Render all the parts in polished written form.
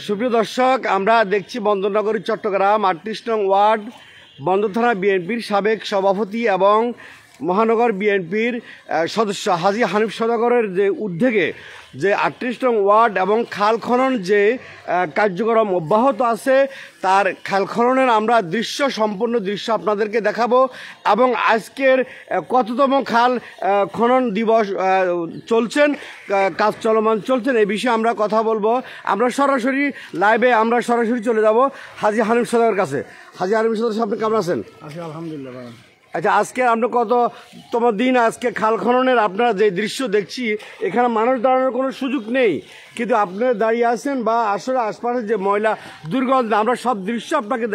সুপ্রিয় দর্শক, আমরা দেখছি বন্দরনগরী চট্টগ্রাম ৩৮ নং ওয়ার্ড বন্দর থানা বিএনপির সাবেক সভাপতি এবং মহানগর বিএনপির সদস্য হাজী হানিফ সওদাগরের যে উদ্যোগে যে ৩৮ নং ওয়ার্ড এবং খাল খনন যে কার্যক্রম অব্যাহত আছে, তার খাল খননের আমরা সম্পূর্ণ দৃশ্য আপনাদেরকে দেখাবো এবং আজকের কততম খাল খনন দিবস চলছেন, কাজ চলমান চলছেন, এই বিষয়ে আমরা কথা বলবো। আমরা সরাসরি লাইভে আমরা সরাসরি চলে যাব হাজী হানিফ সওদাগরের কাছে। হাজী হানিফ সওদাগর সাহেব, আপনি কেমন আছেন? আছি আলহামদুলিল্লাহ। আচ্ছা, আজকে আমরা কততম দিন আজকে খাল খননের আপনারা যে দৃশ্য দেখছি, এখানে মানুষ দাঁড়ানোর কোনো সুযোগ নেই, কিন্তু আপনারা দাঁড়িয়ে আছেন বা আসলে আশপাশে যে ময়লা দুর্গন্ধ, আমরা সব দৃশ্য আপনাকে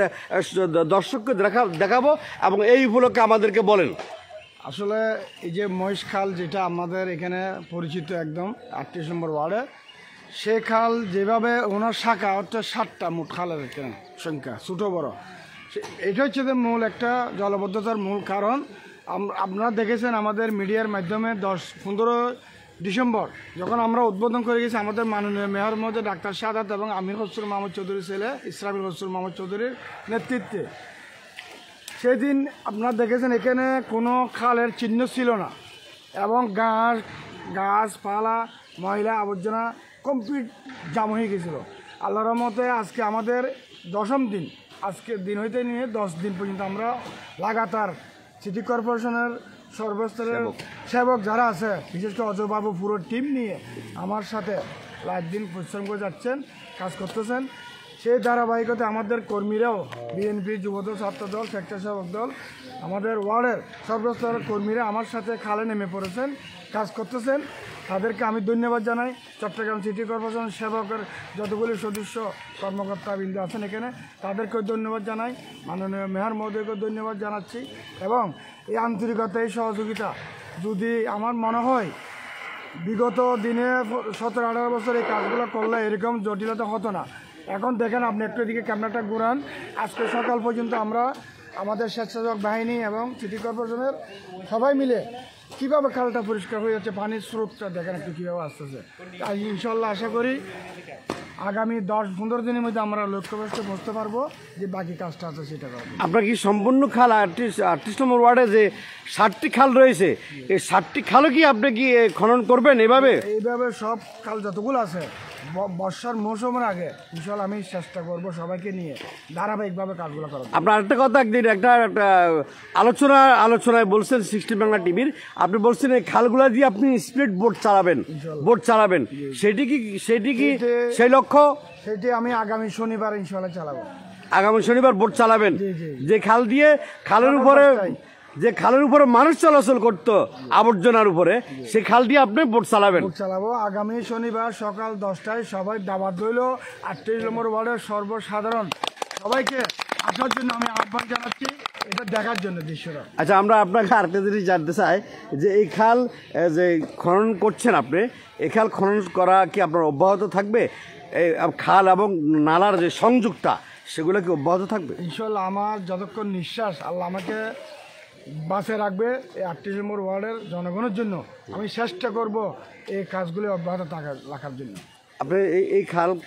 দর্শককে দেখাবো এবং এই উপলক্ষে আমাদেরকে বলেন। আসলে এই যে মহিষ খাল, যেটা আমাদের এখানে পরিচিত একদম ৩৮ নম্বর ওয়ার্ডে, সে খাল যেভাবে ওনার শাখা অর্থাৎ ৭টা মোট খালের এখানে সংখ্যা, ছোটো বড়, এটা হচ্ছে যে মূল একটা জলবদ্ধতার মূল কারণ। আপনারা দেখেছেন আমাদের মিডিয়ার মাধ্যমে ১০-১৫ ডিসেম্বর যখন আমরা উদ্বোধন করে গেছি আমাদের মাননীয় মেয়র মহোদয় ডাক্তার সাদাত এবং আমির খসরু মাহমুদ চৌধুরীর ছেলে ইসরাফিল খসরু মাহমুদ চৌধুরীর নেতৃত্বে, সেদিন আপনারা দেখেছেন এখানে কোনো খালের চিহ্ন ছিল না এবং গাছপালা ময়লা আবর্জনা কমপ্লিট জাম হয়ে গেছিল। আল্লাহর রহমতে আজকে আমাদের ১০ম দিন, আজকের দিন হইতে নিয়ে 10 দিন পর্যন্ত আমরা লাগাতার সিটি কর্পোরেশনের সর্বস্তরের সেবক যারা আছে, বিশেষ করে অজয়বাবু পুরো টিম নিয়ে আমার সাথে রাত দিন পরিশ্রম করে যাচ্ছেন, কাজ করতেছেন। সেই ধারাবাহিকতা আমাদের কর্মীরাও, বিএনপি, যুবদল, ছাত্রদল, স্বেচ্ছাসেবক দল, আমাদের ওয়ার্ডের সর্বস্তরের কর্মীরা আমার সাথে খালে নেমে পড়েছেন, কাজ করতেছেন। তাদেরকে আমি ধন্যবাদ জানাই। চট্টগ্রাম সিটি কর্পোরেশন সেবকের যতগুলি সদস্য কর্মকর্তা বৃন্দ আছেন এখানে, তাদেরকেও ধন্যবাদ জানাই, মাননীয় মেয়র মহোদয়কেও ধন্যবাদ জানাচ্ছি। এবং এই আন্তরিকতা, এই সহযোগিতা যদি আমার মনে হয় বিগত দিনে 17-18 বছর এই কাজগুলো করলে এরকম জটিলতা হতো না। এখন দেখেন, আপনি একটু এদিকে ক্যামেরাটা ঘুরান, আজকে সকাল পর্যন্ত আমরা আমাদের স্বেচ্ছাসেবক বাহিনী এবং সিটি কর্পোরেশনের সবাই মিলে কীভাবে খালটা পরিষ্কার হয়ে যাচ্ছে, পানির স্রোতটা দেখেন একটু কীভাবে আসতেছে। তাই ইনশাল্লাহ আশা করি আগামী 10-15 দিনের মধ্যে আমরা লক্ষ্যবস্তুতে পৌঁছতে পারবো, যে বাকি কাজটা আছে সেটা করবো। আপনার কি সম্পূর্ণ খাল ৩৮ নম্বর ওয়ার্ডে যে 7টি খাল রয়েছে, এই 7টি খালও কি আপনি কি খনন করবেন এইভাবে? এইভাবে সব খাল যতগুলো আছে বর্ষার মৌসুমের আগে ইনশাল্লাহ আমি চেষ্টা করব সবাইকে নিয়ে ধারাবাহিকভাবে কাজগুলো করার। আপনার একটা কথা, একদিন একটা আলোচনায় বলছেন 60 বাংলা টিভির, আপনি বলছেন এই খালগুলা দিয়ে আপনি স্পিড বোট চালাবেন, সেটি কি সেই লক্ষ্য? সেটি আমি আগামী শনিবার ইনশাল্লাহ চালাবো। আগামী শনিবার বোট চালাবেন, যে খাল দিয়ে যে খালের উপরে মানুষ চলাচল করতো আবর্জনার উপরে, সেই খাল দিয়ে আপনি বোট চালাবো। আগামী শনিবার সকাল 10টায় সবাই দাওয়াত রইল। 38 নম্বর ওয়ার্ডের সর্বসাধারণ সবাইকে আসার জন্য আমি আহ্বান জানাচ্ছি, এটা দেখার জন্য দৃশ্যটা। আচ্ছা, আমরা আপনাকে আরেকটা জিনিস জানতে চাই, যে এই খাল যে খনন করছেন আপনি, এই খাল খনন করা কি আপনার অব্যাহত থাকবে? এই খাল এবং নালার যে সংযোগটা, সেগুলো কি অব্যাহত থাকবে? ইনশাল্লাহ আমার যতক্ষণ নিঃশ্বাস আল্লাহ আমাকে বাঁচে রাখবে, এই 38 নম্বর ওয়ার্ডের জনগণের জন্য আমি চেষ্টা করব এই কাজগুলি অব্যাহত রাখার জন্য। আপনি এই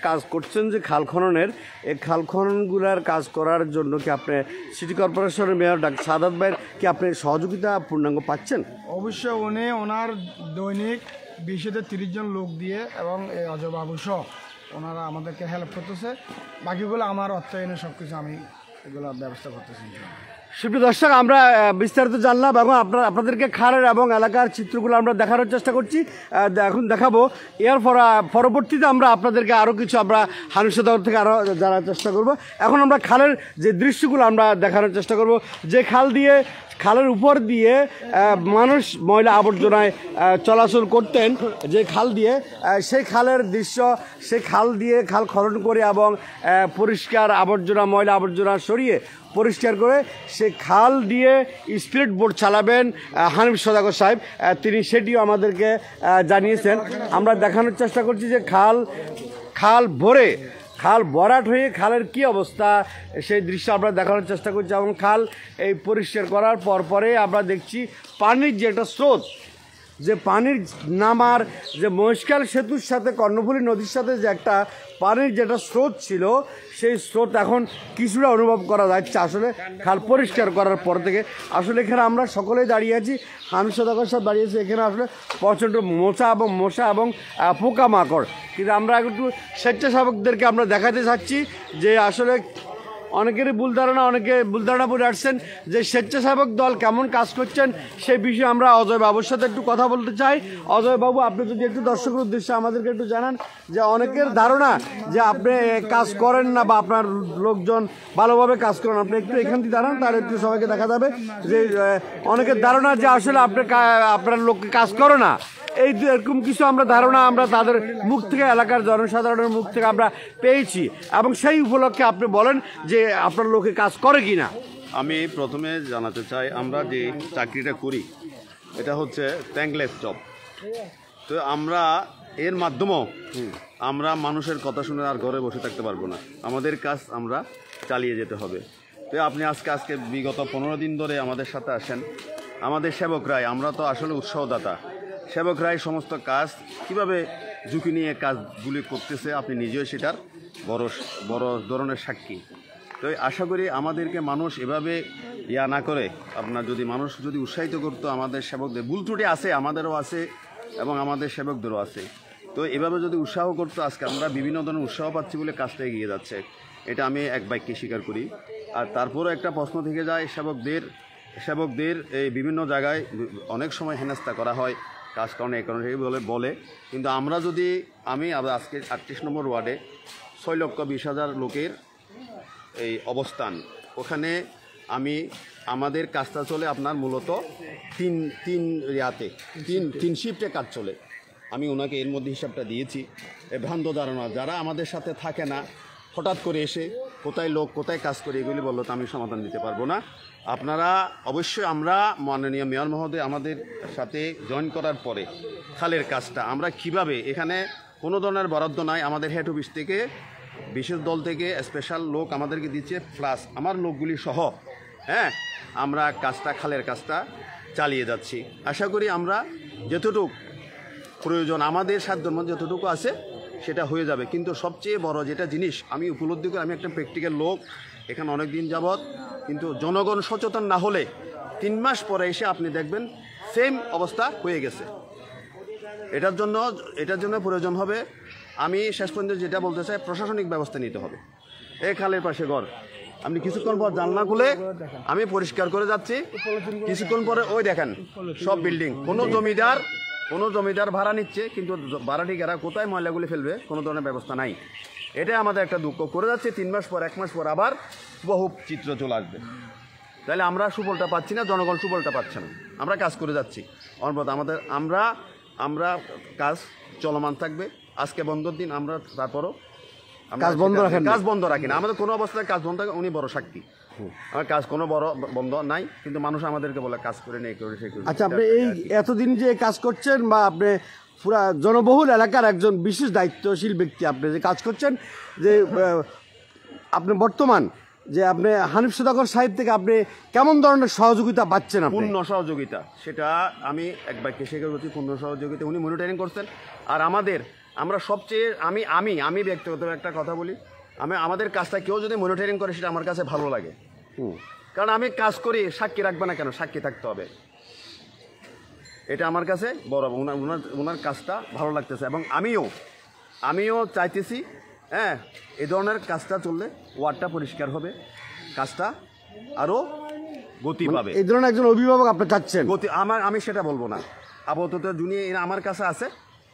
কাজ করছেন যে খাল খননের, এই খাল খননগুলার কাজ করার জন্য কি আপনি সিটি কর্পোরেশনের মেয়র ডাক্তার সাদাত ভাইয়ের কি আপনি সহযোগিতা পূর্ণাঙ্গ পাচ্ছেন? অবশ্যই উনি ওনার দৈনিক 20-30 জন লোক দিয়ে এবং এই অজয়বাবু সহ ওনারা আমাদেরকে হেল্প করতেছে। বাকিগুলো আমার অর্থায়নে সব কিছু আমি এগুলো ব্যবস্থা করতেছি। সুপ্রিয় দর্শক, আমরা বিস্তারিত জানলাম এবং আপনাদেরকে খালের এবং এলাকার চিত্রগুলো আমরা দেখানোর চেষ্টা করছি, এখন দেখাবো। এর পরবর্তীতে আমরা আপনাদেরকে আরও কিছু আমরা হানিফ সওদাগর থেকে আরও জানার চেষ্টা করব। এখন আমরা খালের যে দৃশ্যগুলো আমরা দেখানোর চেষ্টা করব, যে খালের উপর দিয়ে মানুষ ময়লা আবর্জনায় চলাচল করতেন, যে খাল দিয়ে, সেই খালের দৃশ্য, সেই খাল খনন করে এবং পরিষ্কার ময়লা আবর্জনা সরিয়ে পরিষ্কার করে সে খাল দিয়ে স্পিড বোট চালাবেন হানিফ সওদাগর সাহেব, তিনি সেটিও আমাদেরকে জানিয়েছেন। আমরা দেখানোর চেষ্টা করছি যে খাল ভরাট হয়ে খালের কি অবস্থা, সেই দৃশ্য আমরা দেখানোর চেষ্টা করছি। এবং খাল এই পরিষ্কার করার পরে আমরা দেখছি পানির যে একটা স্রোত, যে পানির নামার যে মহেশখাল সেতুর সাথে কর্ণফুলী নদীর সাথে যে একটা পানির যেটা স্রোত ছিল, সেই স্রোত এখন কিছুটা অনুভব করা যাচ্ছে আসলে খাল পরিষ্কার করার পর থেকে। আসলে এখানে আমরা সকলেই দাঁড়িয়ে আছি, হামিদ সওদাগর সাহেব দাঁড়িয়েছি, এখানে আসলে প্রচণ্ড মশা এবং পোকামাকড়। কিন্তু আমরা একটু স্বেচ্ছাসেবকদেরকে আমরা দেখাতে চাচ্ছি যে আসলে অনেকেরই ভুল ধারণা পড়ে আসছেন যে স্বেচ্ছাসেবক দল কেমন কাজ করছেন, সেই বিষয়ে আমরা অজয় বাবুর সাথে একটু কথা বলতে চাই। অজয় বাবু, আপনি যদি একটু দর্শকের উদ্দেশ্যে আমাদেরকে একটু জানান যে অনেকের ধারণা যে আপনি কাজ করেন না বা আপনার লোকজন ভালোভাবে কাজ করেন, আপনি একটু এখান থেকে দাঁড়ান, তাহলে একটু সবাইকে দেখা যাবে যে অনেকের ধারণা যে আসলে আপনার লোককে কাজ করে না, এই এরকম কিছু আমরা ধারণা আমরা তাদের মুখ থেকে, এলাকার জনসাধারণের মুখ থেকে আমরা পেয়েছি। এবং সেই উপলক্ষে আপনি বলেন যে আপনার লোকে কাজ করে কি না। আমি প্রথমে জানাতে চাই, আমরা যে চাকরিটা করি এটা হচ্ছে থ্যাঙ্কলেস জব। তো আমরা এর মাধ্যমেও আমরা মানুষের কথা শুনে আর ঘরে বসে থাকতে পারবো না, আমাদের কাজ আমরা চালিয়ে যেতে হবে। তো আপনি আজকে বিগত 15 দিন ধরে আমাদের সাথে আসেন, আমাদের সেবকরাই, আমরা তো আসলে উৎসাহদাতা, সেবকরাই সমস্ত কাজ কিভাবে ঝুঁকি নিয়ে কাজগুলি করতেছে, আপনি নিজেও সেটার বড় ধরনের সাক্ষী। তো আশা করি আমাদেরকে মানুষ এভাবে না করে, আপনার মানুষ যদি উৎসাহিত করতো, আমাদের সেবকদের ভুল ত্রুটি আছে, আমাদেরও আছে এবং আমাদের সেবকদেরও আছে, তো এভাবে যদি উৎসাহ করতো, আজকে আমরা বিভিন্ন ধরনের উৎসাহ পাচ্ছি বলে কাজটা এগিয়ে যাচ্ছে, এটা আমি এক বাক্যে স্বীকার করি। আর তারপরও একটা প্রশ্ন থেকে যায়, সেবকদের এই বিভিন্ন জায়গায় অনেক সময় হেনস্থা করা হয়, কাজ কারণে এই কারণে বলে। কিন্তু আমরা আমি আজকে 38 নম্বর ওয়ার্ডে 6,20,000 লোকের এই অবস্থান, ওখানে আমাদের কাজটা চলে আপনার মূলত তিন শিফটে কাজ চলে। আমি ওনাকে এর মধ্যে হিসাবটা দিয়েছি। ভ্রান্ত ধারণা যারা আমাদের সাথে থাকে না, হঠাৎ করে এসে কোথায় কাজ করে এগুলি বললো, তো আমি সমাধান দিতে পারবো না। আপনারা অবশ্যই, আমরা মাননীয় মেয়র মহোদয় আমাদের সাথে জয়েন করার পরে খালের কাজটা আমরা কিভাবে, এখানে কোনো ধরনের বরাদ্দ নাই, আমাদের হেড অফিস থেকে বিশেষ দল থেকে স্পেশাল লোক আমাদেরকে দিচ্ছে, প্লাস আমার লোকগুলি সহ আমরা খালের কাজটা চালিয়ে যাচ্ছি। আশা করি আমরা যতটুকু প্রয়োজন, আমাদের সাধ্যের মধ্যে যতটুকু আছে সেটা হয়ে যাবে। কিন্তু সবচেয়ে বড় যেটা জিনিস আমি উপলব্ধি করি, আমি একটা প্র্যাকটিক্যাল লোক, এখানে অনেক দিন যাবৎ, কিন্তু জনগণ সচেতন না হলে 3 মাস পরে এসে আপনি দেখবেন সেম অবস্থা হয়ে গেছে। এটার জন্য প্রয়োজন হবে, আমি শেষ পর্যন্ত যেটা বলতে চাই, প্রশাসনিক ব্যবস্থা নিতে হবে। এই খালের পাশে ঘর, আপনি কিছুক্ষণ পর জানলা খুলে আমি পরিষ্কার করে যাচ্ছি, কিছুক্ষণ পরে ওই দেখেন সব বিল্ডিং, কোনো জমিদার ভাড়া নিচ্ছে, কিন্তু ভাড়াটিকারা কোথায় ময়লাগুলি ফেলবে কোনো ধরনের ব্যবস্থা নাই। এটাই আমাদের একটা দুঃখ। করে যাচ্ছে 3 মাস পর, 1 মাস পর আবার বহু চিত্র চলে আসবে। তাহলে আমরা সুফলটা পাচ্ছি না, জনগণ সুফলটা পাচ্ছে না। আমরা কাজ করে যাচ্ছি অনবরত, আমরা কাজ চলমান থাকবে। আজকে বন্ধর দিন, আমরা তারপরও কাজ বন্ধ রাখি না, আমাদের কোনো অবস্থায় কাজ বন্ধ থাকে, উনি বড় সাক্ষী। আমার কাজ কোনো বড় বন্ধ নাই, কিন্তু মানুষ আমাদেরকে বলে কাজ করে নেই, করে সে করে। আচ্ছা, আপনি এই এতদিন যে কাজ করছেন, বা আপনি পুরা জনবহুল এলাকার একজন বিশেষ দায়িত্বশীল ব্যক্তি, আপনি যে কাজ করছেন, যে আপনি বর্তমান যে আপনি হানিফ সওদাগর সাহেব থেকে আপনি কেমন ধরনের সহযোগিতা পাচ্ছেন? পূর্ণ সহযোগিতা, সেটা আমি এক বাক্যে স্বীকার করছি, পূর্ণ সহযোগিতা। উনি মনিটরিং করছেন। আর আমরা সবচেয়ে আমি ব্যক্তিগত একটা কথা বলি, আমাদের কাজটা কেউ যদি মনিটরিং করে সেটা আমার কাছে ভালো লাগে। কারণ আমি কাজ করি, সাক্ষী রাখবে না কেন? সাক্ষী থাকতে হবে। এটা আমার কাছে বড়, ওনার কাজটা ভালো লাগতেছে। এবং আমিও চাইতেছি এই ধরনের কাজটা চললে ওয়ার্ডটা পরিষ্কার হবে, কাজটা আরও গতি পাবে। এই ধরনের একজন অভিভাবক আপনি চাচ্ছেন? আমি সেটা বলবো না আপাতত। আমার কাছে আছে,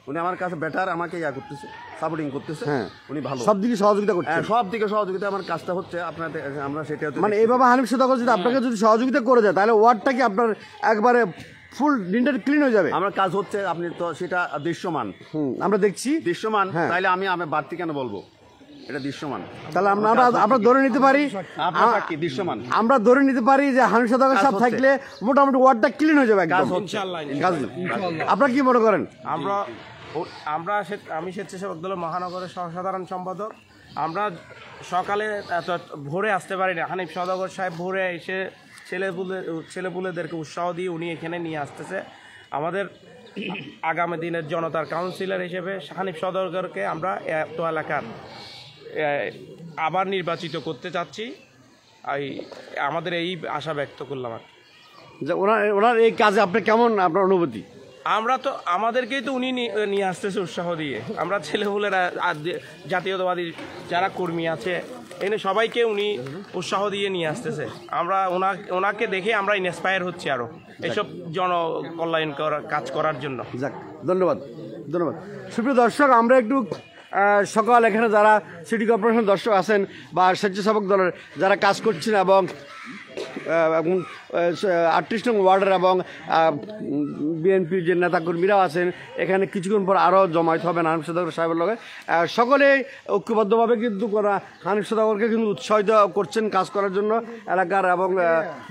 উনি আমার কাছে বেটার, আমাকে করতেছে, সাপোর্টিং করতেছে, উনি ভালো, সব দিকে সহযোগিতা করছে, সব দিকে সহযোগিতা। আমার কাজটা হচ্ছে আপনাদের, আমরা সেটা এইভাবে হানিফ সওদাগর যদি আপনাকে যদি সহযোগিতা করে যায়, তাহলে ওয়ার্ডটা কি আপনার একবারে ফুল ডিনটা ক্লিন হয়ে যাবে? আমার কাজ হচ্ছে, আপনি তো সেটা দৃশ্যমান, আমরা দেখছি দৃশ্যমান। তাইলে আমি বাড়তি কেন বলবো? এটা দৃশ্যমান। তাহলে আমরা ধরে নিতে পারি, দৃশ্যমান আমরা ধরে নিতে পারি যে হানিফ সওদাগর সাহেব থাকলে মোটামুটি ওয়ার্ডটা ক্লিন হয়ে যাবে একদম। আপনারা কি মনে করেন? আমি স্বেচ্ছাসেবক দলের মহানগরের সহসাধারণ সম্পাদক। আমরা সকালে ভোরে আসতে পারি না, হানিফ সওদাগর সাহেব ভোরে এসে ছেলেপুলেদেরকে উৎসাহ দিয়ে উনি এখানে নিয়ে আসতেছে। আমাদের আগামী দিনের জনতার কাউন্সিলর হিসেবে হানিফ সওদাগরকে আমরা এত এলাকার আবার নির্বাচিত করতে চাচ্ছি। আমাদের এই আশা ব্যক্ত করলাম আর যে ওনার এই কাজে আপনার কেমন আপনার অনুভূতি? আমরা তো আমাদেরকেই তো উনি নিয়ে আসতেছে উৎসাহ দিয়ে। আমরা ছেলেপুলেরা জাতীয়তাবাদী যারা কর্মী আছে এখানে সবাইকে উনি উৎসাহ দিয়ে নিয়ে আসতেছে। আমরা ওনাকে দেখে আমরা ইন্সপায়ার হচ্ছি আরও এসব জনকল্যাণ কাজ করার জন্য। যাক, ধন্যবাদ ধন্যবাদ। সুপ্রিয় দর্শক, আমরা একটু সকাল এখানে যারা সিটি কর্পোরেশন দর্শক আছেন বা স্বেচ্ছাসেবক দলের যারা কাজ করছেন এবং 38 নং ওয়ার্ডের এবং বিএনপির যে নেতাকর্মীরাও আছেন এখানে কিছুক্ষণ পর আরও জমায়েত হবেন হানিফ সওদাগর সাহেবের লগে। সকলে ঐক্যবদ্ধভাবে কিন্তু হানিফ সওদাগরকে কিন্তু উৎসাহিত করছেন কাজ করার জন্য এলাকার এবং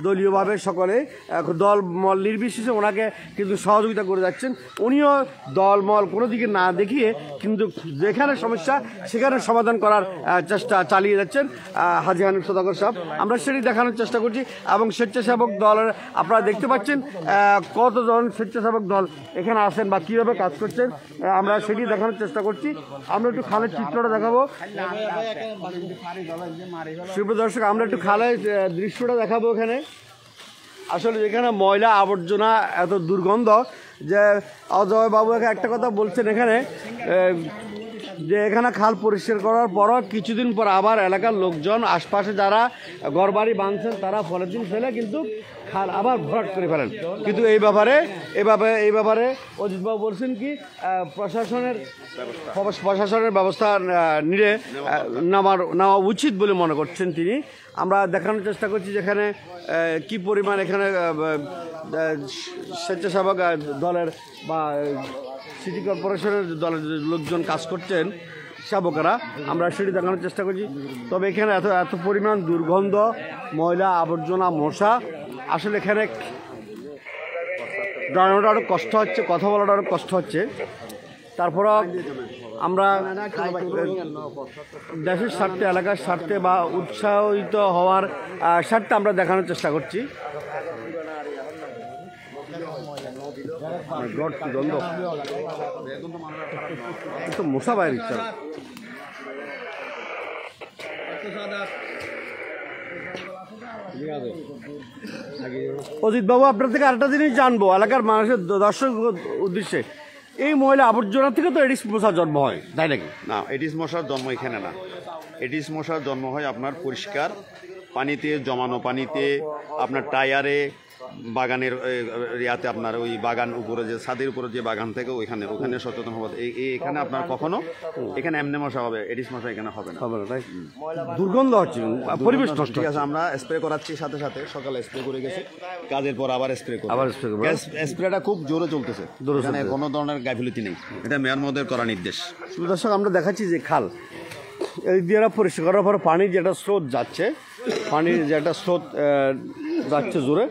দলীয়ভাবে সকলে দল মল নির্বিশেষে ওনাকে কিন্তু সহযোগিতা করে যাচ্ছেন। উনিও দল মল কোনো দিকে না দেখিয়ে কিন্তু যেখানে সমস্যা সেখানে সমাধান করার চেষ্টা চালিয়ে যাচ্ছেন হাজী হানিফ সওদাগর সাহেব। আমরা সেটি দেখানোর চেষ্টা করছি এবং স্বেচ্ছাসেবক দলের আপনারা দেখতে পাচ্ছেন কতজন স্বেচ্ছাসেবক দল এখানে আসেন বা কীভাবে কাজ করছেন আমরা সেটি দেখানোর চেষ্টা করছি। আমরা একটু খালের চিত্রটা দেখাবো। সুপ্রিয় দর্শক, আমরা একটু খালের দৃশ্যটা দেখাবো। এখানে আসলে যেখানে ময়লা আবর্জনা এত দুর্গন্ধ যে অজয় বাবু একটা কথা বলছেন এখানে যে এখানে খাল পরিষ্কার করার পরও কিছুদিন পর আবার এলাকার লোকজন আশপাশে যারা ঘরবাড়ি বাঁধছেন তারা পলিথিন ফেলে কিন্তু খাল আবার ভরাট করে ফেলেন। কিন্তু এই ব্যাপারে অজিতবাবু বলছেন কি প্রশাসনের ব্যবস্থা নেওয়া উচিত বলে মনে করছেন তিনি। আমরা দেখানোর চেষ্টা করছি যেখানে কি পরিমাণ এখানে স্বেচ্ছাসেবক দলের বা সিটি কর্পোরেশনের দলের লোকজন কাজ করছেন সেবকেরা, আমরা সেটি দেখানোর চেষ্টা করছি। তবে এখানে এত পরিমাণ দুর্গন্ধ, ময়লা আবর্জনা, মশা, আসলে এখানে দাঁড়ানোটা আরও কষ্ট হচ্ছে, কথা বলাটা আরও কষ্ট হচ্ছে। তারপরও আমরা দেশের স্বার্থে, এলাকার স্বার্থে বা উৎসাহিত হওয়ার স্বার্থে আমরা দেখানোর চেষ্টা করছি। মশা বাইরে ইচ্ছা অজিত বাবু, আপনার থেকে আরেকটা জিনিস জানবো এলাকার মানুষের দর্শক উদ্দেশ্যে। এই ময়লা আবর্জনা থেকে তো এডিস মশার জন্ম হয়, তাই নাকি? না, এডিস মশার জন্ম এখানে না। এডিস মশার জন্ম হয় আপনার পরিষ্কার পানিতে, জমানো পানিতে, আপনার টায়ারে, বাগানের ইয়াতে, আপনার ওই বাগান উপরে যে ছাদের উপরে যে বাগান থেকে ওখানে সচেতন হবে। এখানে আপনার কখনো এখানে এমনি মশা হবে, এডিস মশা এখানে হবে না। তাই দুর্গন্ধ হচ্ছে, পরিবেশ নষ্ট। ঠিক আছে, আমরা স্প্রে করাচ্ছি, সাথে সাথে সকালে স্প্রে করে গেছে, কাজের পর আবার স্প্রে করব। স্প্রেটা খুব জোরে চলতেছে, এখানে কোনো ধরনের গাফিলতি নেই। এটা মেয়র মহোদয়ের করা নির্দেশ। দর্শক, আমরা দেখাচ্ছি যে খাল এই দিয়ে পরিষ্কার করার পর পানির যেটা স্রোত যাচ্ছে, যাচ্ছে জোরে,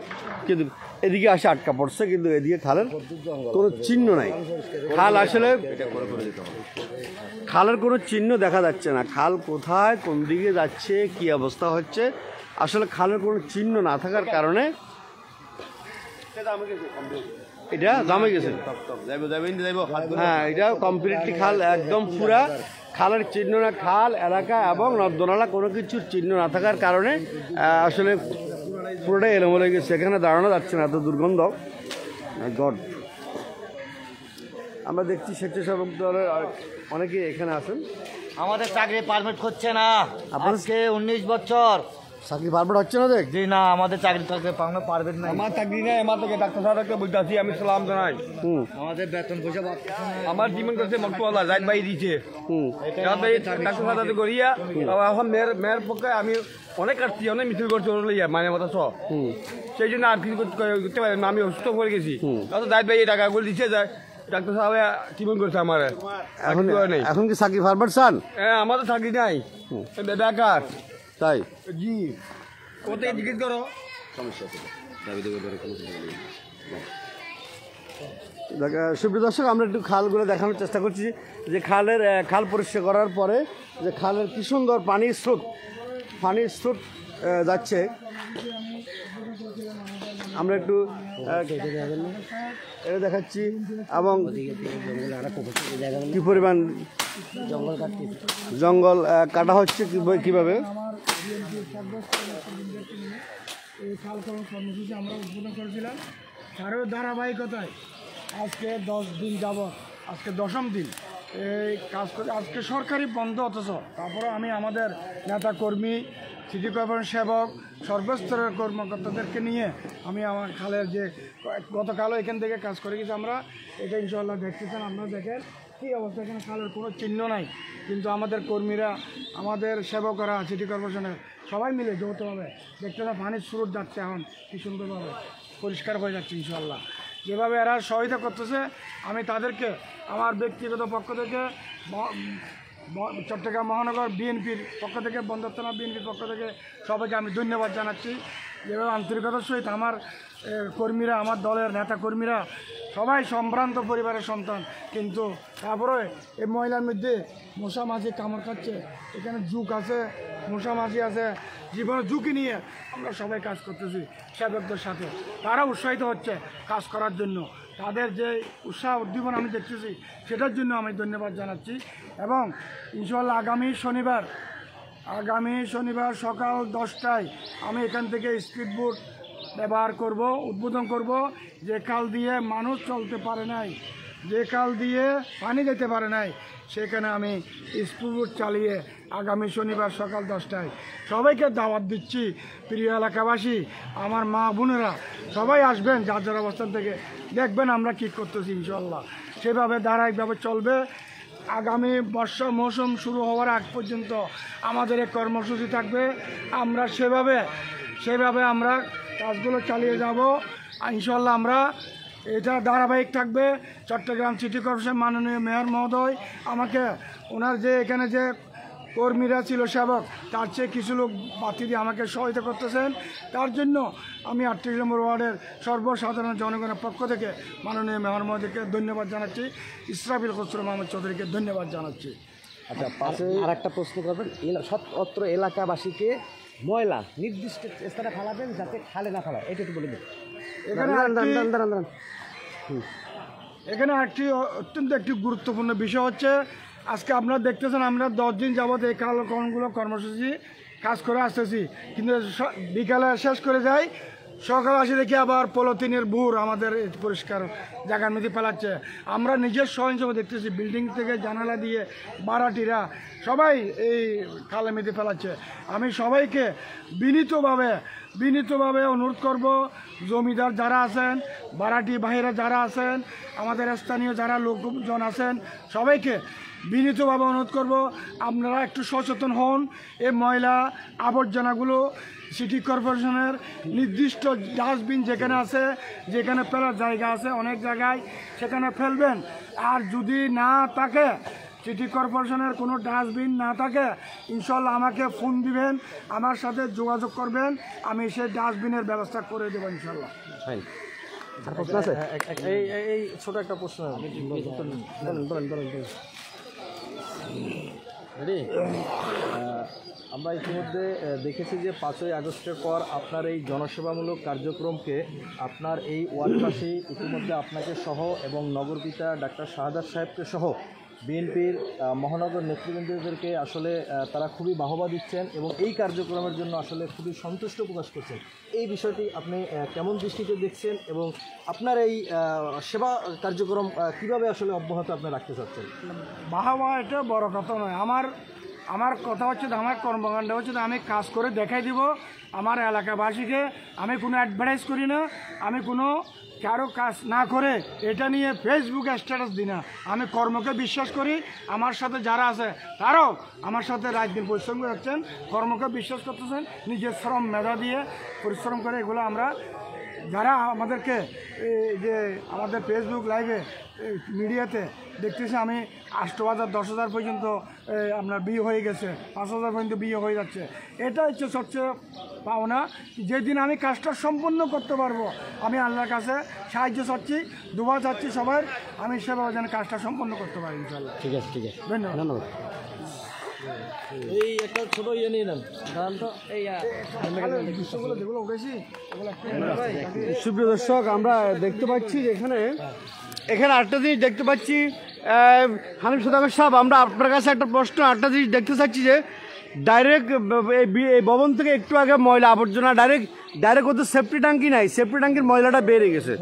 কিন্তু এদিকে আসে আটকা পড়ছে, কিন্তু এদিকে খালের কোনো চিহ্ন নাই। খাল আসলে খালের কোনো চিহ্ন দেখা যাচ্ছে না। খাল কোথায়, কোন দিকে যাচ্ছে, কি অবস্থা হচ্ছে, আসলে খালের কোনো চিহ্ন না থাকার কারণে এটা জমে গেছে। হ্যাঁ, এটা কমপ্লিটলি খাল একদম পুরা খালের চিহ্ন না, খাল এলাকা এবং নর্দনালা কোনো কিছুর চিহ্ন না থাকার কারণে আসলে পুরোটাই এলোমেলো হয়ে গেছে। এখানে দাঁড়ানো যাচ্ছে না, এত দুর্গন্ধ। গড, আমরা দেখছি স্বেচ্ছাসেবক দলের অনেকে এখানে আছেন। আমাদের চাকরি পারমিট হচ্ছে না, আজকে 19 বছর চাকরি পারমিট হচ্ছে না। দেখ জি না, আমাদের চাকরি পারমিট নাই। আমার চাকরি নেই, আমার থেকে ডাক্তার সাহেবকে বলতে আছি, আমি সালাম জানাই। আমাদের বেতন পয়সা আমার জীবন করছে মকবুল্লাহ জাহিদ ভাই দিয়েছে, ডাক্তার সাহেব করিয়া এখন মেয়ের পক্ষে আমি অনেক কাটছি, অনেক মিছিল করছি মানে মতো সব, সেই জন্য আর কিছু করতে পারি না। আমি অসুস্থ করে গেছি, জাহিদ ভাই এই টাকাগুলো দিচ্ছে যায়, ডাক্তার সাহেব জীবন করছে আমার। এখন কি চাকরি পারমিট চান? হ্যাঁ, আমাদের চাকরি নাই, বেকার। তাই জি, কোথায় জিজ্ঞেস করো সুপ্রিয় দর্শক, আমরা একটু খালগুলো দেখানোর চেষ্টা করছি যে খাল পরিষ্কার করার পরে যে খালের কি সুন্দর পানির স্রোত যাচ্ছে। আমরা একটু এটা দেখাচ্ছি এবং কি পরিমাণ জঙ্গল কাটা হচ্ছে কিভাবে। এই খাল খনন কর্মসূচি আমরা উদ্বোধন করেছিলাম, তারও ধারাবাহিকতায় আজকে 10 দিন যাবৎ, আজকে 10ম দিন এই কাজ করে। আজকে সরকারি বন্ধ, অথচ তারপরে আমি আমাদের নেতা কর্মী, সিটি কর্পোরেশন সেবক, সর্বস্তরের কর্মকর্তাদেরকে নিয়ে আমি আমার খালের যে গতকালও এখান থেকে কাজ করে গেছি আমরা, এটা ইনশাআল্লাহ দেখতেছেন, আপনারা দেখেন কী অবস্থা, এখানে খালের কোনো চিহ্ন নাই, কিন্তু আমাদের কর্মীরা, আমাদের সেবকরা, সিটি কর্পোরেশনের সবাই মিলে যৌথভাবে দেখতেছেন পানির স্রোত যাচ্ছে, এখন কী সুন্দরভাবে পরিষ্কার হয়ে যাচ্ছে ইনশাআল্লাহ। যেভাবে এরা সহায়তা করতেছে, আমি তাদেরকে আমার ব্যক্তিগত পক্ষ থেকে, চট্টগ্রাম মহানগর বিএনপির পক্ষ থেকে, বন্দর থানা বিএনপির পক্ষ থেকে সবাইকে আমি ধন্যবাদ জানাচ্ছি। যেভাবে আন্তরিকতার সহিত আমার কর্মীরা, আমার দলের নেতা কর্মীরা সবাই সম্ভ্রান্ত পরিবারের সন্তান, কিন্তু তারপরে এই ময়লার মধ্যে মশা মাছি কামড় খাচ্ছে, এখানে ঝুঁক আছে, মশা মাছি আছে, জীবনের ঝুঁকি নিয়ে আমরা সবাই কাজ করতেছি সেবকদের সাথে। তারা উৎসাহিত হচ্ছে কাজ করার জন্য, তাদের যে উৎসাহ উদ্দীপনা আমি দেখতেছি, সেটার জন্য আমি ধন্যবাদ জানাচ্ছি। এবং ইনশাআল্লাহ আগামী শনিবার সকাল 10টায় আমি এখান থেকে স্পিডবোট ব্যবহার করব, উদ্বোধন করব। যে খাল দিয়ে মানুষ চলতে পারে নাই, যে খাল দিয়ে পানি যেতে পারে নাই, সেখানে আমি স্পিডবোট চালিয়ে আগামী শনিবার সকাল 10টায় সবাইকে দাওয়াত দিচ্ছি। প্রিয় এলাকাবাসী, আমার মা বোনেরা সবাই আসবেন, যার যার অবস্থান থেকে দেখবেন আমরা কী করতেছি। ইনশাআল্লাহ সেভাবে ধারাবাহিকভাবে চলবে। আগামী বর্ষা মৌসুম শুরু হওয়ার আগ পর্যন্ত আমাদের এই কর্মসূচি থাকবে। আমরা সেভাবে আমরা কাজগুলো চালিয়ে যাব ইনশাআল্লাহ। আমরা এটা ধারাবাহিক থাকবে। চট্টগ্রাম সিটি কর্পোরেশন মাননীয় মেয়র মহোদয় আমাকে, ওনার যে এখানে যে কর্মীরা ছিল সেবক, তার চেয়ে কিছু লোক বাতি দিয়ে আমাকে সহায়তা করতেছেন। তার জন্য আমি 38 নম্বর ওয়ার্ডের সর্বসাধারণ জনগণের পক্ষ থেকে মাননীয় মেয়র মহোদয়কে ধন্যবাদ জানাচ্ছি, ইসরাফিল খসরু মাহমুদ চৌধুরীকে ধন্যবাদ জানাচ্ছি। আচ্ছা, পাশে আর একটা প্রশ্ন করবেন, অত্র এলাকাবাসীকে ময়লা নির্দিষ্ট স্থানে ফেলাবেন যাতে খালে না ফেলায়, এটা একটু বলে দেন। এখানে অত্যন্ত একটি গুরুত্বপূর্ণ বিষয় হচ্ছে, আজকে আপনারা দেখতেছেন আমরা 10 দিন যাবৎ এই কালগুলো কর্মসূচি কাজ করে আসতেছি, কিন্তু বিকালে শেষ করে যাই, সকালে আসে দেখি আবার পলিথিনের বুর আমাদের পরিষ্কার জায়গার মধ্যে ফেলাচ্ছে। আমরা নিজের স্বয়ংসেবক দেখতেছি, বিল্ডিং থেকে জানালা দিয়ে বারাটিরা সবাই এই খালের মধ্যে ফেলাচ্ছে। আমি সবাইকে বিনীতভাবে অনুরোধ করব, জমিদার যারা আছেন, বারাটি বাহিরা যারা আছেন, আমাদের স্থানীয় যারা লোকজন আছেন, সবাইকে বিনীতভাবে অনুরোধ করব, আপনারা একটু সচেতন হন। এই ময়লা আবর্জনাগুলো সিটি কর্পোরেশনের নির্দিষ্ট ডাস্টবিন যেখানে আছে, যেখানে ফেলার জায়গা আছে অনেক জায়গায়, সেখানে ফেলবেন। আর যদি না থাকে, সিটি কর্পোরেশনের কোনো ডাস্টবিন না থাকে, ইনশাল্লাহ আমাকে ফোন দিবেন, আমার সাথে যোগাযোগ করবেন, আমি সেই ডাস্টবিনের ব্যবস্থা করে দেবো ইনশাল্লাহ। এই ছোট একটা প্রশ্ন, আমরা ইতিমধ্যে দেখেছি যে 5ই আগস্টের পর আপনার এই জনসেবামূলক কার্যক্রমকে আপনার এই ওয়ার্ডবাসী ইতিমধ্যে আপনাকে সহ এবং নগরপিতা ডাক্তার শাহাদাত সাহেবকে সহ বিএনপির মহানগর নেতৃবৃন্দদেরকে আসলে তারা খুবই বাহবা দিচ্ছেন এবং এই কার্যক্রমের জন্য আসলে খুবই সন্তুষ্ট প্রকাশ করছেন। এই বিষয়টি আপনি কেমন দৃষ্টিতে দেখছেন এবং আপনার এই সেবা কার্যক্রম কিভাবে আসলে অব্যাহত আপনি রাখতে চাচ্ছেন? বাহবা এটা বড় কথা নয়, আমার কথা হচ্ছে, আমার কর্মকাণ্ড হচ্ছে আমি কাজ করে দেখাই দিব আমার এলাকাবাসীকে। আমি কোনো অ্যাডভার্টাইজ করি না, আমি কোনো কারো কাজ না করে এটা নিয়ে ফেসবুকে স্ট্যাটাস দিই না। আমি কর্মকে বিশ্বাস করি, আমার সাথে যারা আছে তারাও আমার সাথে রাত দিন পরিশ্রম করে যাচ্ছেন, কর্মকে বিশ্বাস করতেছেন, নিজের শ্রম মেধা দিয়ে পরিশ্রম করে। এগুলো আমরা যারা আমাদেরকে যে আমাদের ফেসবুক লাইভে মিডিয়াতে দেখতেছি, আমি 8,000 10,000 পর্যন্ত আপনার বিয়ে হয়ে গেছে, 5,000 পর্যন্ত বিয়ে হয়ে যাচ্ছে। এটা হচ্ছে সবচেয়ে পাওনা। যেদিন আমি কাজটা সম্পন্ন করতে পারবো, আমি আল্লাহর কাছে সাহায্য চাচ্ছি, দোয়া চাচ্ছি সবার, আমি সেভাবে যেন কাজটা সম্পন্ন করতে পারি ইনশাআল্লাহ। ঠিক আছে, ধন্যবাদ। এই একটা ছোট ইয়ে নিয়ে নেন ধান তো এই যেগুলো উঠেছি সুপ্রিয় দর্শক আমরা দেখতে পাচ্ছি যে এখানে আরেকটা জিনিস দেখতে পাচ্ছি হানিফ সদাগর সাহেব, আমরা আপনার কাছে একটা প্রশ্ন, আরেকটা জিনিস দেখতে চাচ্ছি যে ডাইরেক্ট এই ভবন থেকে একটু আগে ময়লা আবর্জনা ডাইরেক্ট ওদের সেফটি ট্যাঙ্কি নাই, সেফটি ট্যাঙ্কির ময়লাটা বেরিয়ে গেছে,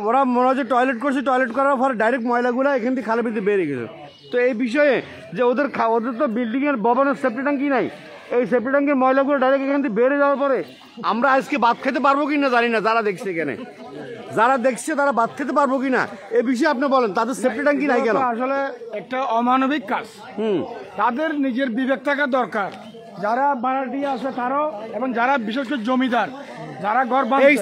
ওরা মনে হচ্ছে টয়লেট করছে, টয়লেট করার পরে ডাইরেক্ট ময়লাগুলো এখান থেকে খালের ভিতরে বেরিয়ে গেছে। তো এই বিষয়ে যে ওদের তো বিল্ডিংয়ের ভবনের সেফটি ট্যাঙ্কি নাই, এই সেফটি ট্যাঙ্কির ময়লাগুলো ডাইরেক্ট এখান থেকে বেরিয়ে যাওয়ার পরে আমরা আজকে ভাত খেতে পারবো কি না জানি না, যারা দেখছে এখানে যারা দেখছে তারা ভাত খেতে পারবো কি না এই বিষয়ে আপনি বলেন, তাদের সেফটি ট্যাঙ্কি নাই কেন? আসলে একটা অমানবিক কাজ, তাদের নিজের বিবেক থাকা দরকার। যারা ভাড়াটিয়া আছে তারাও, এবং যারা বিশেষ করে জমিদার যারা ঘর এই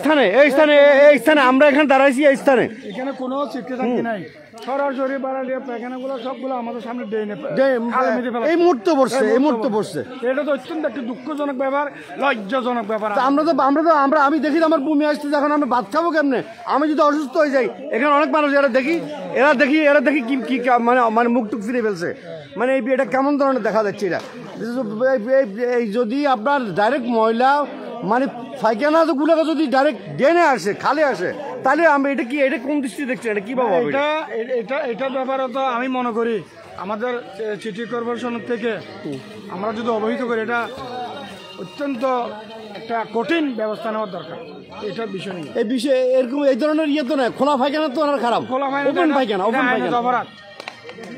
স্থানে আমরা এখানে দাঁড়াইছি, এই স্থানে এখানে কোনো সেফটি ট্যাঙ্কি নাই, সরাসরি ভাড়াটিয়া পায়খানাগুলো সবগুলো আমাদের সামনে এই মুহূর্তে পড়ছে। এটা তো অত্যন্ত একটা দুঃখজনক ব্যাপার, লজ্জাজনক ব্যাপার। আমি দেখি আমার বমি আসছে, যখন আমি ভাত খাবো কেমনে, আমি যদি অসুস্থ হয়ে যাই, এখানে অনেক মানুষ এরা দেখি কি মানে মুখ টুক ফিরে ফেলছে, মানে এটা কেমন ধরনের দেখা যাচ্ছে এটা। এই যদি আপনার ডাইরেক্ট ময়লা মানে পায়খানা গুলোকে যদি ডাইরেক্ট ড্রেনে আসে, খালে আসে, তাহলে আমরা এটা কোন দৃষ্টি দেখছেন, এটা কিভাবে হবে? এটা ব্যাপারে তো আমি মনে করি আমাদের সিটি কর্পোরেশন থেকে আমরা যদি অবহিত করি, এটা অত্যন্ত একটা কঠিন ব্যবস্থা নেওয়ার দরকার। এটার বিষয় নেই, এই বিষয়ে এরকম এই ধরনের ইয়ে তো নয়, খোলা পায়খানা তো খারাপ, ওপেন পায়খানা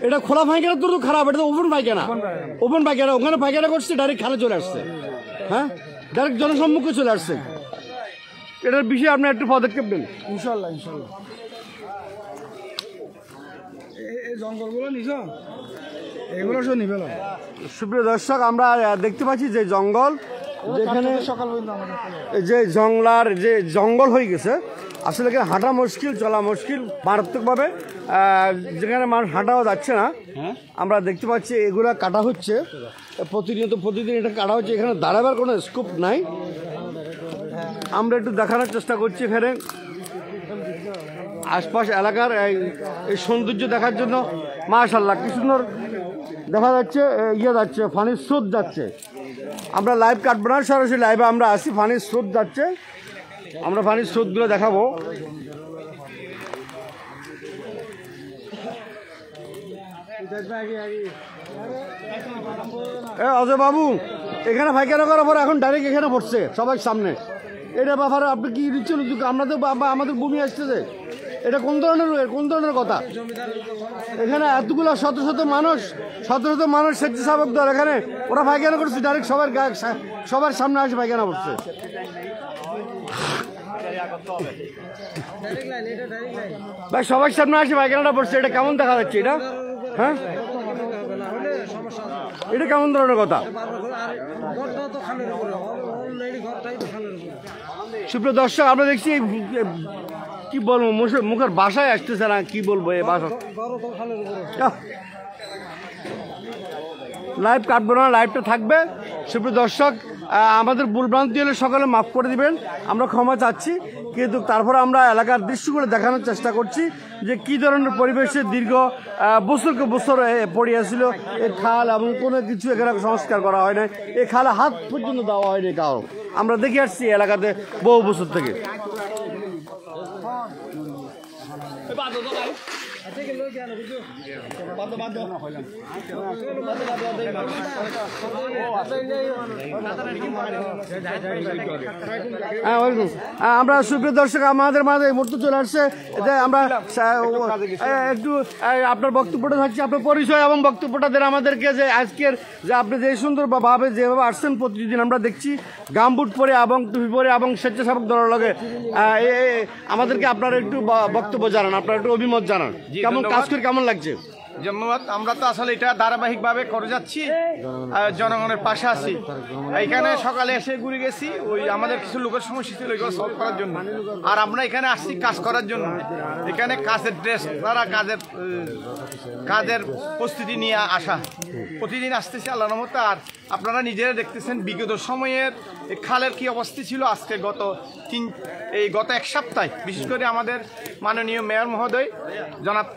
এটা খোলা পায়খানা তো খারাপ, এটা তো ওপেন পায়খানা, ওখানে পায়খানা করছে ডাইরেক্ট খালে চলে আসছে, হ্যাঁ ডাইরেক্ট জনসম্মুখে চলে আসছে। এটার বিষয়ে আপনি একটু পদক্ষেপ নেন ইনশাল্লাহ। এই জঙ্গলগুলো নিছ, এগুলো সব নিবে না। সুপ্রিয় দর্শক, আমরা দেখতে পাচ্ছি যে জঙ্গল, যেখানে সকাল পর্যন্ত যে জঙ্গল হয়ে গেছে, আসলে হাঁটা মুশকিল, চলা মুশকিল মারাত্মকভাবে, যেখানে মানুষ হাঁটাও যাচ্ছে না। আমরা দেখতে পাচ্ছি এগুলা কাটা হচ্ছে প্রতিদিন এটা কাটা হচ্ছে, এখানে দাঁড়াবার কোনো স্কোপ নাই। আমরা একটু দেখানোর চেষ্টা করছি এখানে আশপাশ এলাকার এই সৌন্দর্য দেখার জন্য। মাশাআল্লাহ কি সুন্দর দেখা যাচ্ছে, যাচ্ছে পানির স্রোত যাচ্ছে। আমরা লাইভ কাটবো না, সরাসরি লাইভে আমরা আসি, পানির স্রোত যাচ্ছে, আমরা পানির স্রোতগুলো দেখাবো। অজয় বাবু, এখানে পায়খানা করার পর এখন ডাইরেক্ট এখানে পড়ছে সবাই সামনে, এটা ব্যাপারে আপনি কি দিচ্ছেন? আমাদের ভূমি আসতেছে, এটা কোন ধরনের কথা? এখানে এতগুলো শত শত মানুষ স্বেচ্ছাসেবক দল, এখানে ওরা পায়খানা করছে ডাইরেক্ট সবার সামনে আসে পায়খানা করছে। ভাই সবার সামনে আসে পায়খানাটা পড়ছে, এটা কেমন দেখা যাচ্ছে? এটা হ্যাঁ, এটা কেমন ধরনের কথা? সুপ্রিয় দর্শক, আমরা দেখছি কি বলবো, মুখের বাসায় আসতেছে না, কি বলবো এই বাসা। লাইভ কাটবো না, লাইভটা থাকবে। সুপ্রিয় দর্শক, আমাদের ভুলভ্রান্তি হলে সকলে মাফ করে দিবেন, আমরা ক্ষমা চাচ্ছি, কিন্তু তারপরে আমরা এলাকার দৃশ্যগুলো দেখানোর চেষ্টা করছি যে কি ধরনের পরিবেশে দীর্ঘ বছরকে বছর পড়িয়াছিল এই খাল, এবং কোনো কিছু এখানে সংস্কার করা হয় না, এই খালে হাত পর্যন্ত দেওয়া হয়নি কারো। আমরা দেখে আসছি এলাকাতে বহু বছর থেকে। আমরা সুপ্রিয় দর্শক, আমাদের মাঝে এই মুহূর্তে চলে আসছে, আমরা একটু আপনার বক্তব্যটা থাকছে, আপনার পরিচয় এবং বক্তব্যটা দেন আমাদেরকে, যে আজকের যে আপনি যে সুন্দর ভাবে যেভাবে আসছেন, প্রতিদিন আমরা দেখছি গামবুট পরে এবং টুপি পরে এবং স্বেচ্ছাসেবক দলের লগে, আমাদেরকে আপনার একটু বক্তব্য জানান, আপনার একটু অভিমত জানান, কেমন কাজ করে কেমন লাগছে? ধন্যবাদ। আমরা তো আসলে এটা ধারাবাহিকভাবে করে যাচ্ছি, জনগণের পাশে আছি। এখানে সকালে এসে ঘুরে গেছি, ওই আমাদের কিছু লোকের সমস্যা ছিল ওইগুলো সলভ করার জন্য, আর আমরা এখানে আসছি কাজ করার জন্য। এখানে কাজের ড্রেস, তারা কাজের প্রস্তুতি নিয়ে আসা, প্রতিদিন আসতেছি আল্লাহর রহমতে। আর আপনারা নিজেরা দেখতেছেন বিগত সময়ের খালের কি অবস্থা ছিল, আজকে গত এক সপ্তাহে বিশেষ করে আমাদের মাননীয় মেয়র মহোদয় জনাব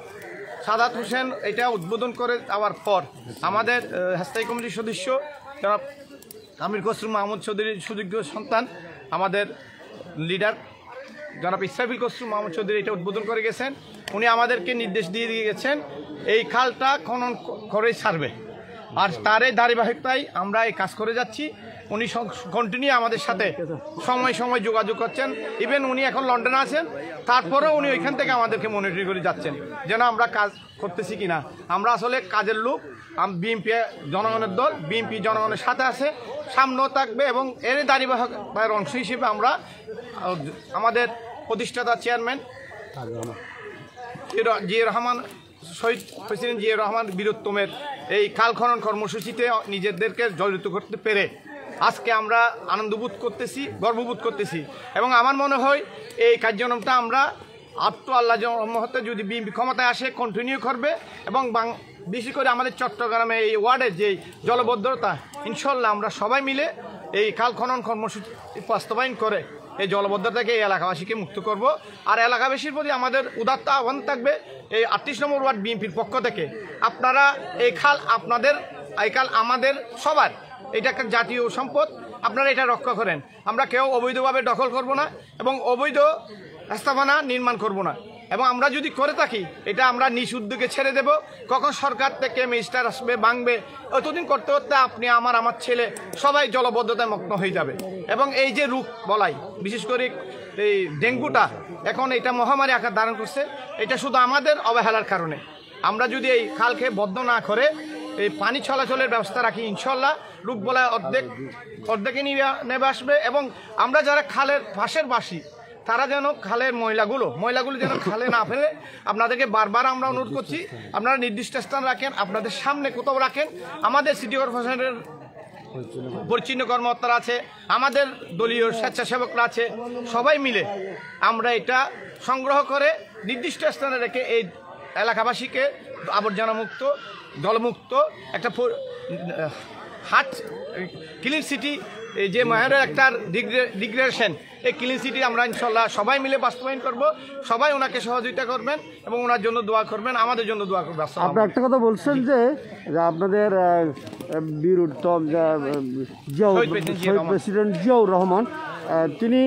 সাদাত হোসেন এটা উদ্বোধন করে যাওয়ার পর আমাদের স্থায়ী কমিটির সদস্য জনাব আমির খসরু মাহমুদ চৌধুরীর সুযোগ্য সন্তান আমাদের লিডার জনাব ইসরাফিল খসরু মাহমুদ চৌধুরী এটা উদ্বোধন করে গেছেন। উনি আমাদেরকে নির্দেশ দিয়ে গেছেন এই খালটা খনন করেই ছাড়বে, আর তারই ধারাবাহিকতায় আমরা এই কাজ করে যাচ্ছি। উনি কন্টিনিউ আমাদের সাথে সময় সময় যোগাযোগ করছেন। ইভেন উনি এখন লন্ডনে আছেন, তারপরেও উনি ওইখান থেকে আমাদেরকে মনিটরিং করে যাচ্ছেন যেন আমরা কাজ করতেছি কিনা। আমরা আসলে কাজের লোক, বিএনপি জনগণের দল, বিএনপি জনগণের সাথে আছে, সামনেও থাকবে এবং এর ধারাবাহিকতার অংশ হিসেবে আমরা আমাদের প্রতিষ্ঠাতা চেয়ারম্যান জিয়া রহমান শহীদ প্রেসিডেন্ট জিয়া রহমান বীরোত্তমের এই খাল খনন কর্মসূচিতে নিজেদেরকে জড়িত করতে পেরে আজকে আমরা আনন্দবোধ করতেছি, গর্ববোধ করতেছি। এবং আমার মনে হয় এই কার্যক্রমটা আমরা আল্লাহ রহমতে যদি বিএনপি ক্ষমতায় আসে কন্টিনিউ করবে এবং বিশেষ করে আমাদের চট্টগ্রামে এই ওয়ার্ডের যে জলবদ্ধতা, ইনশাল্লাহ আমরা সবাই মিলে এই খাল খনন কর্মসূচি বাস্তবায়ন করে এই জলবদ্ধতা থেকে এই এলাকাবাসীকে মুক্ত করব। আর এলাকাবাসীর প্রতি আমাদের উদাত্ত আহ্বান থাকবে এই 38 নম্বর ওয়ার্ড বিএনপির পক্ষ থেকে, আপনারা এই খাল আপনাদের, এই খাল আমাদের সবার, এটা একটা জাতীয় সম্পদ, আপনারা এটা রক্ষা করেন। আমরা কেউ অবৈধভাবে দখল করব না এবং অবৈধ স্থাপনা নির্মাণ করব না, এবং আমরা যদি করে থাকি এটা আমরা নিজ উদ্যোগে ছেড়ে দেব। কখন সরকার থেকে মিনিস্টার আসবে, ভাঙবে, অতদিন করতে করতে আপনি আমার ছেলে সবাই জলবদ্ধতায় মগ্ন হয়ে যাবে। এবং এই যে রোগ বলাই, বিশেষ করে এই ডেঙ্গুটা এখন এটা মহামারী আকার ধারণ করছে, এটা শুধু আমাদের অবহেলার কারণে। আমরা যদি এই খালকে বদ্ধ না করে এই পানি চলাচলের ব্যবস্থা রাখি, ইনশাল্লাহ রোগ বলায় অর্ধেকে নেমে আসবে। এবং আমরা যারা খালের পাশের বাসী তারা যেন খালের ময়লাগুলো যেন খালে না ফেলে, আপনাদেরকে বারবার আমরা অনুরোধ করছি, আপনারা নির্দিষ্ট স্থান রাখেন, আপনাদের সামনে কোথাও রাখেন। আমাদের সিটি কর্পোরেশনের পরিচ্ছন্ন কর্মকর্তারা আছে, আমাদের দলীয় স্বেচ্ছাসেবকরা আছে, সবাই মিলে আমরা এটা সংগ্রহ করে নির্দিষ্ট স্থানে রেখে এই এলাকাবাসীকে আবর্জনা মুক্ত, জলমুক্ত একটা হাট ক্লিন সিটি, এই যে মায়ের একটা ডিগ্রেডেশন, এই ক্লিন সিটি আমরা ইনশাল্লাহ সবাই মিলে বাস্তবায়ন করব। সবাই ওনাকে সহযোগিতা করবেন এবং ওনার জন্য দোয়া করবেন, আমাদের জন্য দোয়া করবেন। আপনি একটা কথা বলছেন যে আপনাদের বীর উত্তম প্রেসিডেন্ট জিয়াউর রহমান তিনি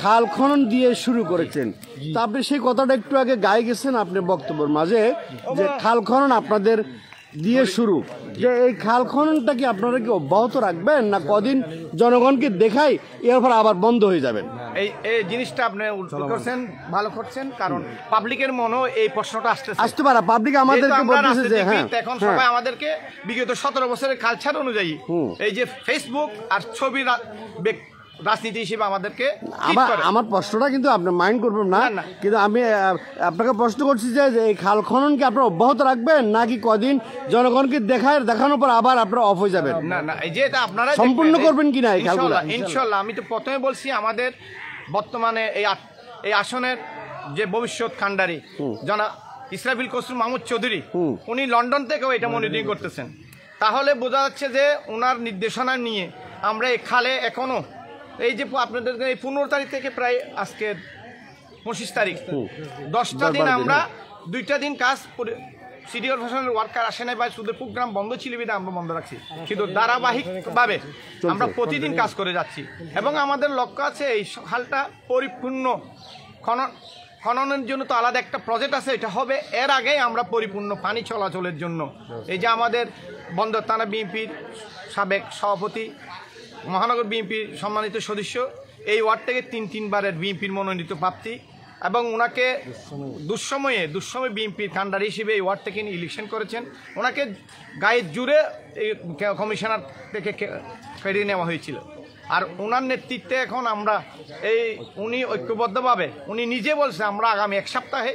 খাল খনন দিয়ে শুরু করেছেন, তা আপনি সেই কথাটা একটু আগে গায়ে গেছেন আপনার বক্তব্যের মাঝে, যে খাল খনন আপনাদের দিয়ে শুরু, যে এই খাল খননটা কি আপনারা কি অব্যাহত রাখবেন না কদিন জনগণকে দেখাই এরপর আবার বন্ধ হয়ে যাবেন? এই জিনিসটা আপনি করছেন, ভালো করছেন, কারণ পাবলিকের মনেও এই প্রশ্নটা আসতে পারে। পাবলিক আমাদেরকে বলতেছে যে হ্যাঁ, এখন সবাই আমাদেরকে বিগত 17 বছরের কালচার অনুযায়ী এই যে ফেসবুক আর ছবি রাজনীতি হিসেবে আমাদেরকে আমার প্রশ্নটা কিন্তু আপনি মাইন্ড করবেন না, কিন্তু আমি আপনাকে প্রশ্ন করছি যে এই খাল খনন কি আপনারা অব্যাহত রাখবেন নাকি কদিন জনগণকে দেখানোর পর আবার আপনারা অফ হয়ে যাবেন? না, এই যে আপনারা সম্পূর্ণ করবেন কিনা এই খালগুলো? ইনশাল্লাহ। আমি তো প্রথমে বলছি আমাদের বর্তমানে এই আসনের যে ভবিষ্যৎ কান্ডারি জনাব ইসরাফিল খসরু মাহমুদ চৌধুরী, উনি লন্ডন থেকেও এটা মনিটরিং করতেছেন। তাহলে বোঝা যাচ্ছে যে ওনার নির্দেশনা নিয়ে আমরা এই খালে এখনো এই যে আপনাদের এই 15 তারিখ থেকে প্রায় আজকে 25 তারিখ 10টা দিন আমরা 2টা দিন কাজ সিটি কর্পোরেশনের ওয়ার্কার আসে নাই বা শুধু প্রোগ্রাম বন্ধ ছিল বিধা আমরা বন্ধ রাখছি, কিন্তু ধারাবাহিকভাবে আমরা প্রতিদিন কাজ করে যাচ্ছি। এবং আমাদের লক্ষ্য আছে এই খালটা পরিপূর্ণ খননের জন্য তো আলাদা একটা প্রজেক্ট আছে, এটা হবে এর আগেই আমরা পরিপূর্ণ পানি চলাচলের জন্য। এই যে আমাদের বন্দর থানা বিএনপির সাবেক সভাপতি, মহানগর বিএনপির সম্মানিত সদস্য, এই ওয়ার্ড থেকে 3বারের বিএনপির মনোনীত প্রার্থী, এবং ওনাকে দুঃসময়ে বিএনপির কান্ডারি হিসেবে এই ওয়ার্ড থেকে ইলেকশন করেছেন। ওনাকে গায়ের জুড়ে এই কমিশনার থেকে কেড়ে নেওয়া হয়েছিল। আর ওনার নেতৃত্বে এখন আমরা উনি ঐক্যবদ্ধভাবে উনি নিজে বলছে আমরা আগামী 1 সপ্তাহে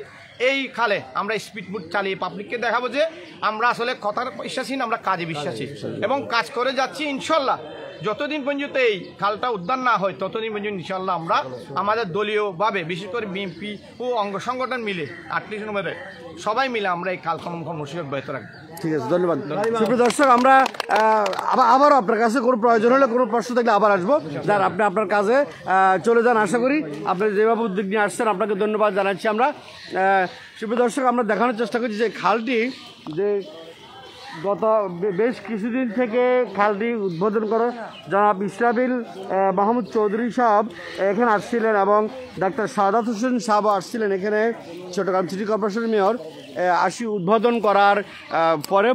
এই খালে আমরা স্পিডবোট চালিয়ে পাবলিককে দেখাবো যে আমরা আসলে কথার বিশ্বাসী না, আমরা কাজে বিশ্বাসী এবং কাজ করে যাচ্ছি। ইনশাল্লাহ যতদিন পর্যন্ত এই খালটা উদ্ধার না হয় ততদিন পর্যন্ত ইনশাল্লাহ আমরা আমাদের দলীয়ভাবে বিশেষ করে বিএনপি ও অঙ্গ সংগঠন মিলে 38 নম্বরে সবাই মিলে আমরা এই খাল খনন কর্মসূচি অব্যাহত রাখবো। ঠিক আছে, ধন্যবাদ। সুপ্রিয় দর্শক, আমরা আবারও আপনার কাছে কোনো প্রয়োজন হলে কোনো প্রশ্ন থাকলে আবার আসবো। যার আপনি আপনার কাজে চলে যান, আশা করি আপনি যেভাবে উদ্যোগ নিয়ে আসছেন আপনাকে ধন্যবাদ জানাচ্ছি আমরা। সুপ্রিয় দর্শক, আমরা দেখানোর চেষ্টা করছি যে খালটি যে গত বেশ কিছুদিন থেকে খালটি উদ্বোধন করে জনাব ইসরাফিল মাহমুদ চৌধুরী সাহেব এখানে আসছিলেন এবং ডাক্তার সাদাত হোসেন সাহেবও আসছিলেন এখানে, চট্টগ্রাম সিটি কর্পোরেশনের মেয়র। উদ্বোধন করার পরে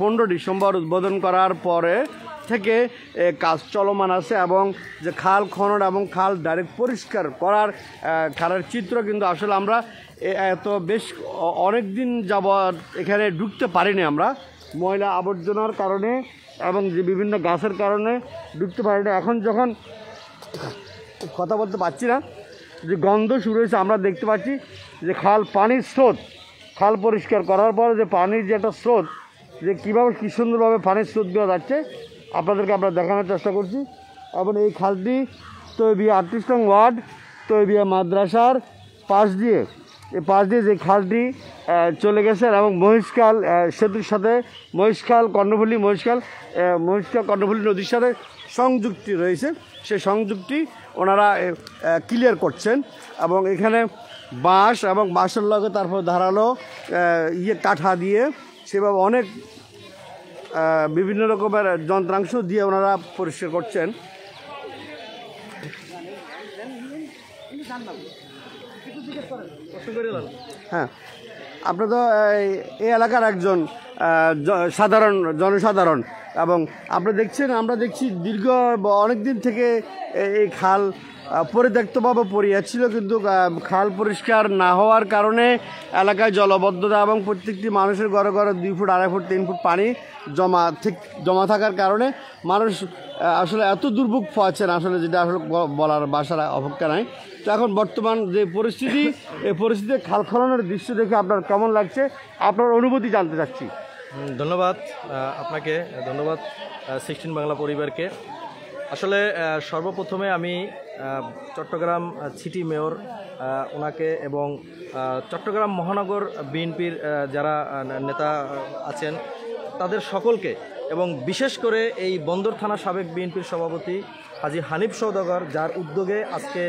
15 ডিসেম্বর উদ্বোধন করার পরে থেকে কাজ চলমান আছে এবং যে খাল খনন এবং খাল ডাইরেক্ট পরিষ্কার করার খালের চিত্র কিন্তু আসলে আমরা এত বেশ অনেক দিন যাবৎ এখানে ঢুকতে পারিনি আমরা, ময়লা আবর্জনার কারণে এবং যে বিভিন্ন গাছের কারণে ঢুকতে পারিনি। এখন যখন কথা বলতে পারছি না, যে গন্ধ শুরু হয়েছে, আমরা দেখতে পাচ্ছি যে পানির স্রোত, খাল পরিষ্কার করার পরে যে পানির যে একটা স্রোত, যে কীভাবে কী সুন্দরভাবে পানির স্রোতগুলো যাচ্ছে আপনাদেরকে আমরা দেখানোর চেষ্টা করছি। এবং এই খালটি তৈবিয়া 38 নং ওয়ার্ড তৈবিয়া মাদ্রাসার পাশ দিয়ে যে খালটি চলে গেছে এবং মহিষখাল সেতুর সাথে মহিষখাল কর্ণফুলী নদীর সাথে সংযুক্তি রয়েছে, সেই সংযুক্তি ওনারা ক্লিয়ার করছেন এবং এখানে বাঁশ এবং বাঁশের লগে তারপর ধারালো কাঠা দিয়ে সেভাবে অনেক বিভিন্ন রকমের যন্ত্রাংশ দিয়ে ওনারা পরিষ্কার করছেন। হ্যাঁ, আপনি তো এই এলাকার একজন জনসাধারণ এবং আপনি দেখছেন, আমরা দেখছি দীর্ঘ অনেক দিন থেকে এই খাল পরিত্যক্তভাবে পড়ে ছিল, কিন্তু খাল পরিষ্কার না হওয়ার কারণে এলাকায় জলবদ্ধতা এবং প্রত্যেকটি মানুষের ঘরে ঘরে 2 ফুট 2.5 ফুট 3 ফুট পানি জমা থাকার কারণে মানুষ আসলে এত দুর্ভোগ পাচ্ছেন আসলে, যেটা আসলে বলার বাসার অপেক্ষা নাই। তো এখন বর্তমান যে পরিস্থিতি, এই পরিস্থিতিতে খাল খননের দৃশ্য দেখে আপনার কেমন লাগছে, আপনার অনুভূতি জানতে চাচ্ছি। ধন্যবাদ আপনাকে, ধন্যবাদ 16 বাংলা পরিবারকে। আসলে সর্বপ্রথমে আমি চট্টগ্রাম সিটি মেয়র ওনাকে এবং চট্টগ্রাম মহানগর বিএনপির যারা নেতা আছেন তাদের সকলকে, এবং বিশেষ করে এই বন্দর থানা সাবেক বিএনপির সভাপতি হাজী হানিফ সওদাগর, যার উদ্যোগে আজকে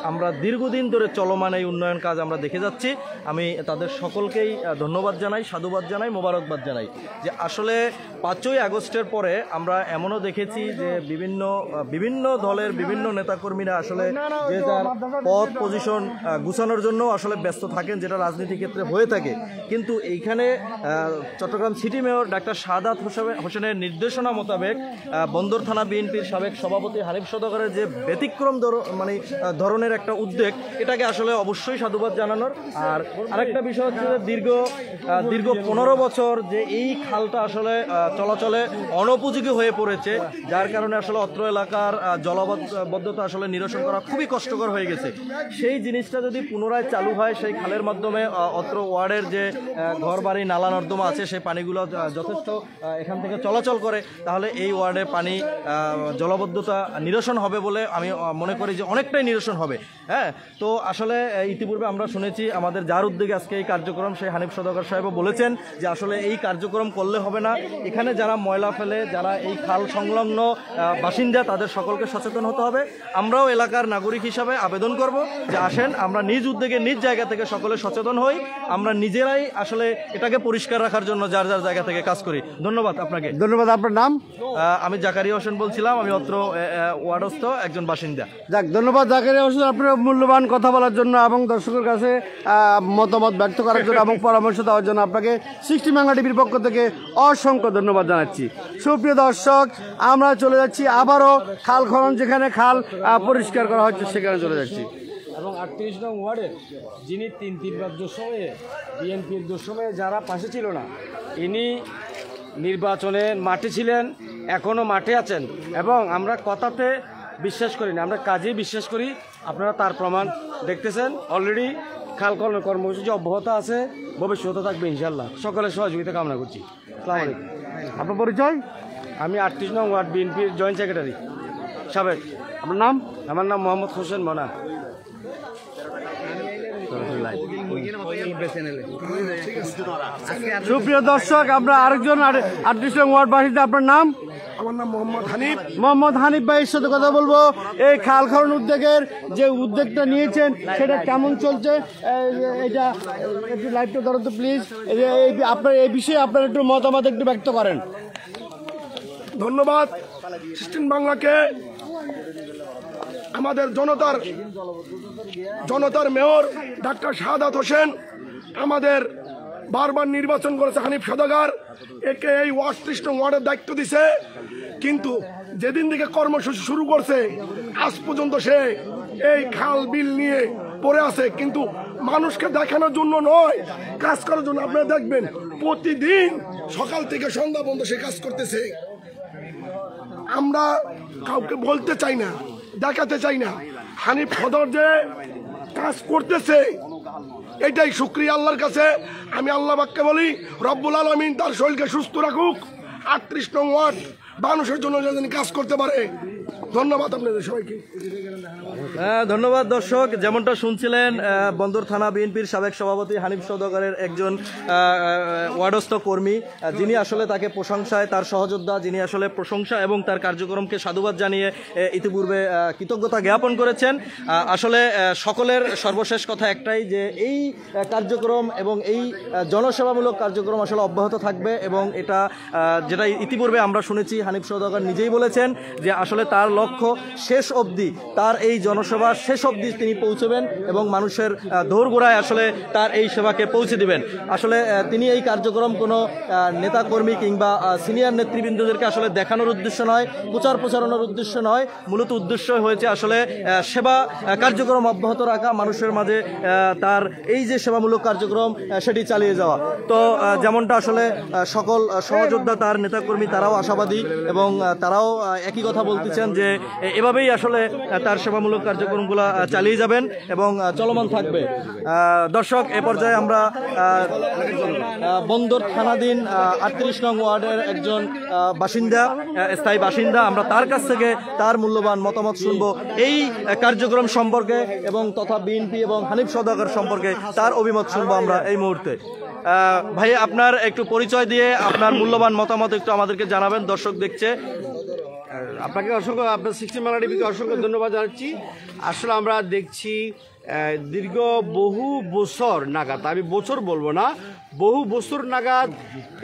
আমরা দীর্ঘদিন ধরে চলমান এই উন্নয়ন কাজ আমরা দেখে যাচ্ছি, আমি তাদের সকলকেই ধন্যবাদ জানাই, সাধুবাদ জানাই, মোবারকবাদ জানাই। যে আসলে 5ই আগস্টের পরে আমরা এমনও দেখেছি যে বিভিন্ন দলের বিভিন্ন নেতাকর্মীরা আসলে যে যার পদ পজিশন গুছানোর জন্য আসলে ব্যস্ত থাকেন, যেটা রাজনীতি ক্ষেত্রে হয়ে থাকে। কিন্তু এইখানে Chittagong city mayor doctor Sadat হোসেনের নির্দেশনা মোতাবেক বন্দর থানা বিএনপির সাবেক সভাপতি হানিফ সওদাগরের যে ব্যতিক্রম ধরনের একটা উদ্যোগ, এটাকে আসলে অবশ্যই সাধুবাদ জানানোর। আর আরেকটা বিষয় হচ্ছে যে দীর্ঘ 15 বছর যে এই খালটা আসলে চলাচলে অনুপযোগী হয়ে পড়েছে, যার কারণে আসলে অত্র এলাকার জলবদ্ধতা আসলে নিরসন করা খুবই কষ্টকর হয়ে গেছে। সেই জিনিসটা যদি পুনরায় চালু হয়, সেই খালের মাধ্যমে অত্র ওয়ার্ডের যে ঘর বাড়ি নালা নর্দমা আছে সেই পানিগুলো যথেষ্ট এখান থেকে চলাচল করে, তাহলে এই ওয়ার্ডে পানি জলবদ্ধতা নিরসন হবে বলে আমি মনে করি যে অনেকটাই নিরসন হবে। হ্যাঁ, তো আসলে ইতিপূর্বে আমরা শুনেছি আমাদের যার উদ্যোগে আজকে এই কার্যক্রম, সেই হানিফ সওদাগর সাহেবও বলেছেন যে আসলে এই কার্যক্রম করলে হবে না, এখানে যারা ময়লা ফেলে, যারা এই খাল সংলগ্ন বাসিন্দা, তাদের সকলকে সচেতন হতে হবে। আমরাও এলাকার নাগরিক হিসাবে আবেদন করব যে আসেন আমরা নিজ উদ্যোগে নিজ জায়গা থেকে সকলে সচেতন হই, আমরা নিজেরাই আসলে এটাকে পরিষ্কার রাখার জন্য যার যার জায়গা থেকে কাজ করি। ধন্যবাদ আপনাকে। ধন্যবাদ। আপনার নাম? আমি জাকারিয়া হোসেন বলছিলাম, আমি অত্র ওয়ার্ডস্থ একজন বাসিন্দা। যাক, ধন্যবাদ জাকারিয়া হোসেন আপনার মূল্যবান কথা বলার জন্য এবং দর্শকের কাছে মতামত ব্যক্ত করার জন্য এবং পরামর্শ দেওয়ার জন্য আপনাকে 16 বাংলা টিভির পক্ষ থেকে অসংখ্য ধন্যবাদ জানাচ্ছি। সুপ্রিয় দর্শক, আমরা চলে যাচ্ছি আবারও খাল খনন, যেখানে খাল পরিষ্কার করা হচ্ছে সেখানে চলে যাচ্ছি। এবং 38 নং ওয়ার্ডের যিনি 3 দুঃসময়ে বিএনপির দুঃসময়ে যারা পাশে ছিল না, ইনি নির্বাচনে মাঠে ছিলেন, এখনও মাঠে আছেন এবং আমরা কথাতে বিশ্বাস করি না, আমরা কাজেই বিশ্বাস করি। আপনারা তার প্রমাণ দেখতেছেন। অলরেডি খাল খনন কর্মসূচি অব্যাহত আছে, ভবিষ্যতে থাকবে ইনশাল্লাহ। সকলের সহযোগিতা কামনা করছি। আসসালামু আলাইকুম। আপনার পরিচয়? আমি 38 নং ওয়ার্ড বিএনপির জয়েন্ট সেক্রেটারি সাবেক। আপনার নাম? আমার নাম মোহাম্মদ হোসেন মনা। সুপ্রিয় দর্শক, আমরা আরেকজন 38 নং ওয়ার্ড বাসিন্দা, আপনার নাম? আমার নাম মোহাম্মদ হানিফ। মোহাম্মদ হানিফ ভাইয়ের সাথে কথা বলবো। এই খাল খনন উদ্যোগের যে উদ্যোগটা নিয়েছেন সেটা কেমন চলছে? এটা একটু লাইভটা ধরো তো প্লিজ। আপনার এই বিষয়ে আপনার একটু মতামত একটু ব্যক্ত করেন। ধন্যবাদ সিস্টেম বাংলাকে, আমাদের জনতার মেয়র ডাক্তার শাহাদাত হোসেন আমাদের বারবার নির্বাচন করেছে হানিফ সওদাগর, একে এই 38 নং ওয়ার্ডের দায়িত্ব দিছে। কিন্তু যেদিন থেকে কর্মসূচি শুরু করছে আজ পর্যন্ত সে এই খাল বিল নিয়ে পড়ে আছে, কিন্তু মানুষকে দেখানোর জন্য নয়, কাজ করার জন্য। আপনারা দেখবেন প্রতিদিন সকাল থেকে সন্ধ্যা পর্যন্ত সে কাজ করতেছে। আমরা কাউকে বলতে চাই না, দেখাতে চাই না, হানিফ সদর যে কাজ করতেছে এটাই শুকরিয়া আল্লাহর কাছে। আমি আল্লাহ পাককে বলি রব্বুল আলামিন তার শরীরকে সুস্থ রাখুক, 38 নং ওয়ার্ড মানুষের জন্য যেন কাজ করতে পারে। ধন্যবাদ আপনাদের সবাইকে। ধন্যবাদ দর্শক, যেমনটা শুনছিলেন বন্দর থানা বিএনপির সাবেক সভাপতি হানিফ সওদাগরের একজন ওয়ার্ডস্থ কর্মী, যিনি আসলে তাকে প্রশংসায়, তার সহযোদ্ধা, যিনি আসলে প্রশংসা এবং তার কার্যক্রমকে সাধুবাদ জানিয়ে ইতিপূর্বে কৃতজ্ঞতা জ্ঞাপন করেছেন। আসলে সকলের সর্বশেষ কথা একটাই, যে এই কার্যক্রম এবং এই জনসেবামূলক কার্যক্রম আসলে অব্যাহত থাকবে, এবং এটা যেটা ইতিপূর্বে আমরা শুনেছি হানিফ সওদাগর নিজেই বলেছেন যে আসলে তার লক্ষ্য শেষ অবধি, তার এই জনসেবা শেষ অবধি তিনি পৌঁছবেন এবং মানুষের দোরগোড়ায় আসলে তার এই সেবাকে পৌঁছে দিবেন। আসলে তিনি এই কার্যক্রম কোনো নেতাকর্মী কিংবা সিনিয়র নেতৃবৃন্দদেরকে আসলে দেখানোর উদ্দেশ্য নয়, প্রচারণার উদ্দেশ্য নয়, মূলত উদ্দেশ্য হয়েছে আসলে সেবা কার্যক্রম অব্যাহত রাখা, মানুষের মাঝে তার এই যে সেবামূলক কার্যক্রম সেটি চালিয়ে যাওয়া। তো যেমনটা আসলে সকল সহযোদ্ধা, তার নেতাকর্মী, তারাও আশাবাদী এবং তারাও একই কথা বলতেছেন যে এভাবেই আসলে তার সেবামূলক কার্যক্রমগুলো চালিয়ে যাবেন এবং চলমান থাকবে। দর্শক, এ পর্যায়ে আমরা বন্দর থানাধীন 38 নং ওয়ার্ডের একজন বাসিন্দা, স্থায়ী বাসিন্দা, আমরা তার কাছ থেকে তার মূল্যবান মতামত শুনবো এই কার্যক্রম সম্পর্কে এবং তথা বিএনপি এবং হানিফ সওদাগর সম্পর্কে তার অভিমত শুনবো আমরা এই মুহূর্তে। ভাই, আপনার একটু পরিচয় দিয়ে আপনার মূল্যবান মতামত একটু আমাদেরকে জানাবেন, দর্শক দেখছে। আপনাকে অসংখ্য, আপনার 60 বাংলা টিভিকে অসংখ্য ধন্যবাদ জানাচ্ছি। আসলে আমরা দেখছি দীর্ঘ বহু বছর নাগাদ, আমি বছর বলবো না, বহু বছর নাগাদ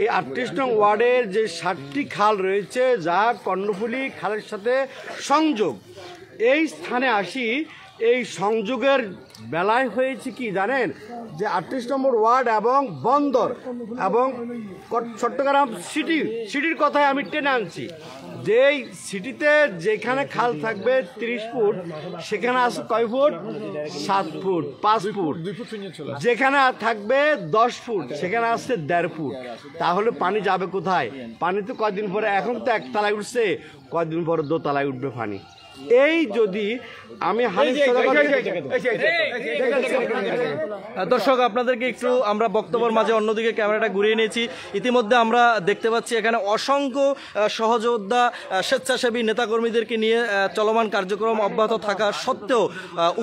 এই 38 নং ওয়ার্ডের যে 7টি খাল রয়েছে, যা কর্ণফুলী খালের সাথে সংযোগ, এই স্থানে আসি। এই সংযোগের বেলায় হয়েছে কি জানেন, যে 38 নম্বর ওয়ার্ড এবং বন্দর এবং চট্টগ্রাম সিটির কথায় আমি টেনে আনছি। যেই সিটিতে যেখানে খাল থাকবে 30 ফুট, সেখানে আছে কয় ফুট? 7 foot, 5 foot. যেখানে থাকবে 10 ফুট, সেখানে আসছে 1.5 ফুট। তাহলে পানি যাবে কোথায়? পানি তো কয়দিন পরে, এখন তো 1 তলায় উঠছে, কয়দিন পরে 2 তলায় উঠবে পানি। এই যদি আমি দর্শক, আপনাদেরকে একটু আমরা বক্তব্যের মাঝে অন্যদিকে ক্যামেরাটা ঘুরিয়ে নিয়েছি। ইতিমধ্যে আমরা দেখতে পাচ্ছি এখানে অসংখ্য সহযোদ্ধা, স্বেচ্ছাসেবী নেতাকর্মীদেরকে নিয়ে চলমান কার্যক্রম অব্যাহত থাকা সত্ত্বেও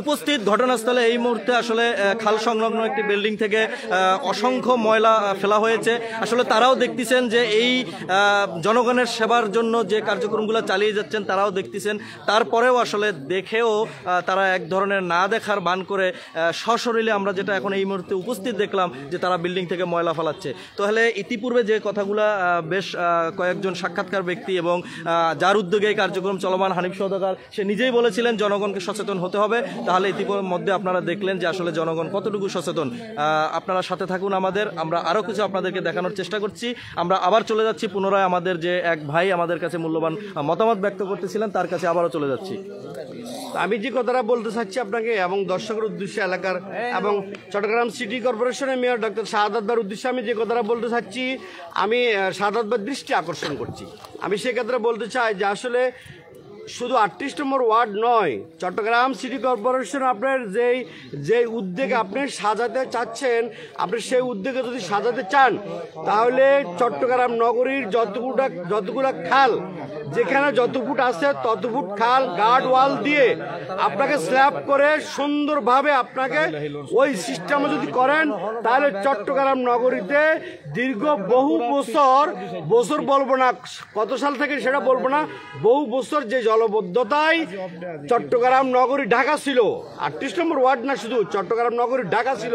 উপস্থিত ঘটনাস্থলে এই মুহূর্তে আসলে খাল সংলগ্ন একটি বিল্ডিং থেকে অসংখ্য ময়লা ফেলা হয়েছে। আসলে তারাও দেখতেছেন যে এই জনগণের সেবার জন্য যে কার্যক্রমগুলো চালিয়ে যাচ্ছেন, তারাও দেখতেছেন। তারপরেও আসলে দেখেও তারা এক ধরনের না দেখার বান করে সশরীরে আমরা যেটা এখন এই মুহূর্তে উপস্থিত দেখলাম যে তারা বিল্ডিং থেকে ময়লা ফেলাচ্ছে। তাহলে ইতিপূর্বে যে কথাগুলো বেশ কয়েকজন সাক্ষাৎকার ব্যক্তি এবং যার উদ্যোগে এই কার্যক্রম চলমান হানিফ সওদাগর সে নিজেই বলেছিলেন জনগণকে সচেতন হতে হবে। তাহলে ইতিমধ্যে আপনারা দেখলেন যে আসলে জনগণ কতটুকু সচেতন। আপনারা সাথে থাকুন আমাদের, আমরা আরও কিছু আপনাদেরকে দেখানোর চেষ্টা করছি। আমরা আবার চলে যাচ্ছি পুনরায় আমাদের যে এক ভাই আমাদের কাছে মূল্যবান মতামত ব্যক্ত করতেছিলেন তার কাছে আবারও চলে যাচ্ছি। আমি যে কথাটা বলতে চাচ্ছি আপনাকে এবং দর্শকের উদ্দেশ্যে, এলাকার এবং চট্টগ্রাম সিটি কর্পোরেশনের মেয়র ডক্টর শাহাদাত ভাইয়ের উদ্দেশ্যে আমি যে কথাটা বলতে চাচ্ছি, আমি শাহাদাত ভাইয়ের দৃষ্টি আকর্ষণ করছি। আমি সে কথাটা বলতে চাই যে আসলে শুধু 38 নম্বর ওয়ার্ড নয়, চট্টগ্রাম সিটি কর্পোরেশন আপনার যে উদ্যোগ আপনি সাজাতে চাচ্ছেন, আপনি সেই উদ্যোগে যদি সাজাতে চান তাহলে চট্টগ্রাম নগরীর যতগুলা খাল, যেখানে যত ফুট আছে তত ফুট খাল গার্ড ওয়াল দিয়ে আপনাকে স্ল্যাব করে সুন্দরভাবে আপনাকে ওই সিস্টেমে যদি করেন তাহলে চট্টগ্রাম নগরীতে দীর্ঘ বহু বছর বলবো না কত সাল থেকে সেটা বলবো না, বহু বছর যে জলবদ্ধতায় চট্টগ্রাম নগরী ঢাকা ছিল, 38 নম্বর ওয়ার্ড না শুধু চট্টগ্রাম নগরী ঢাকা ছিল,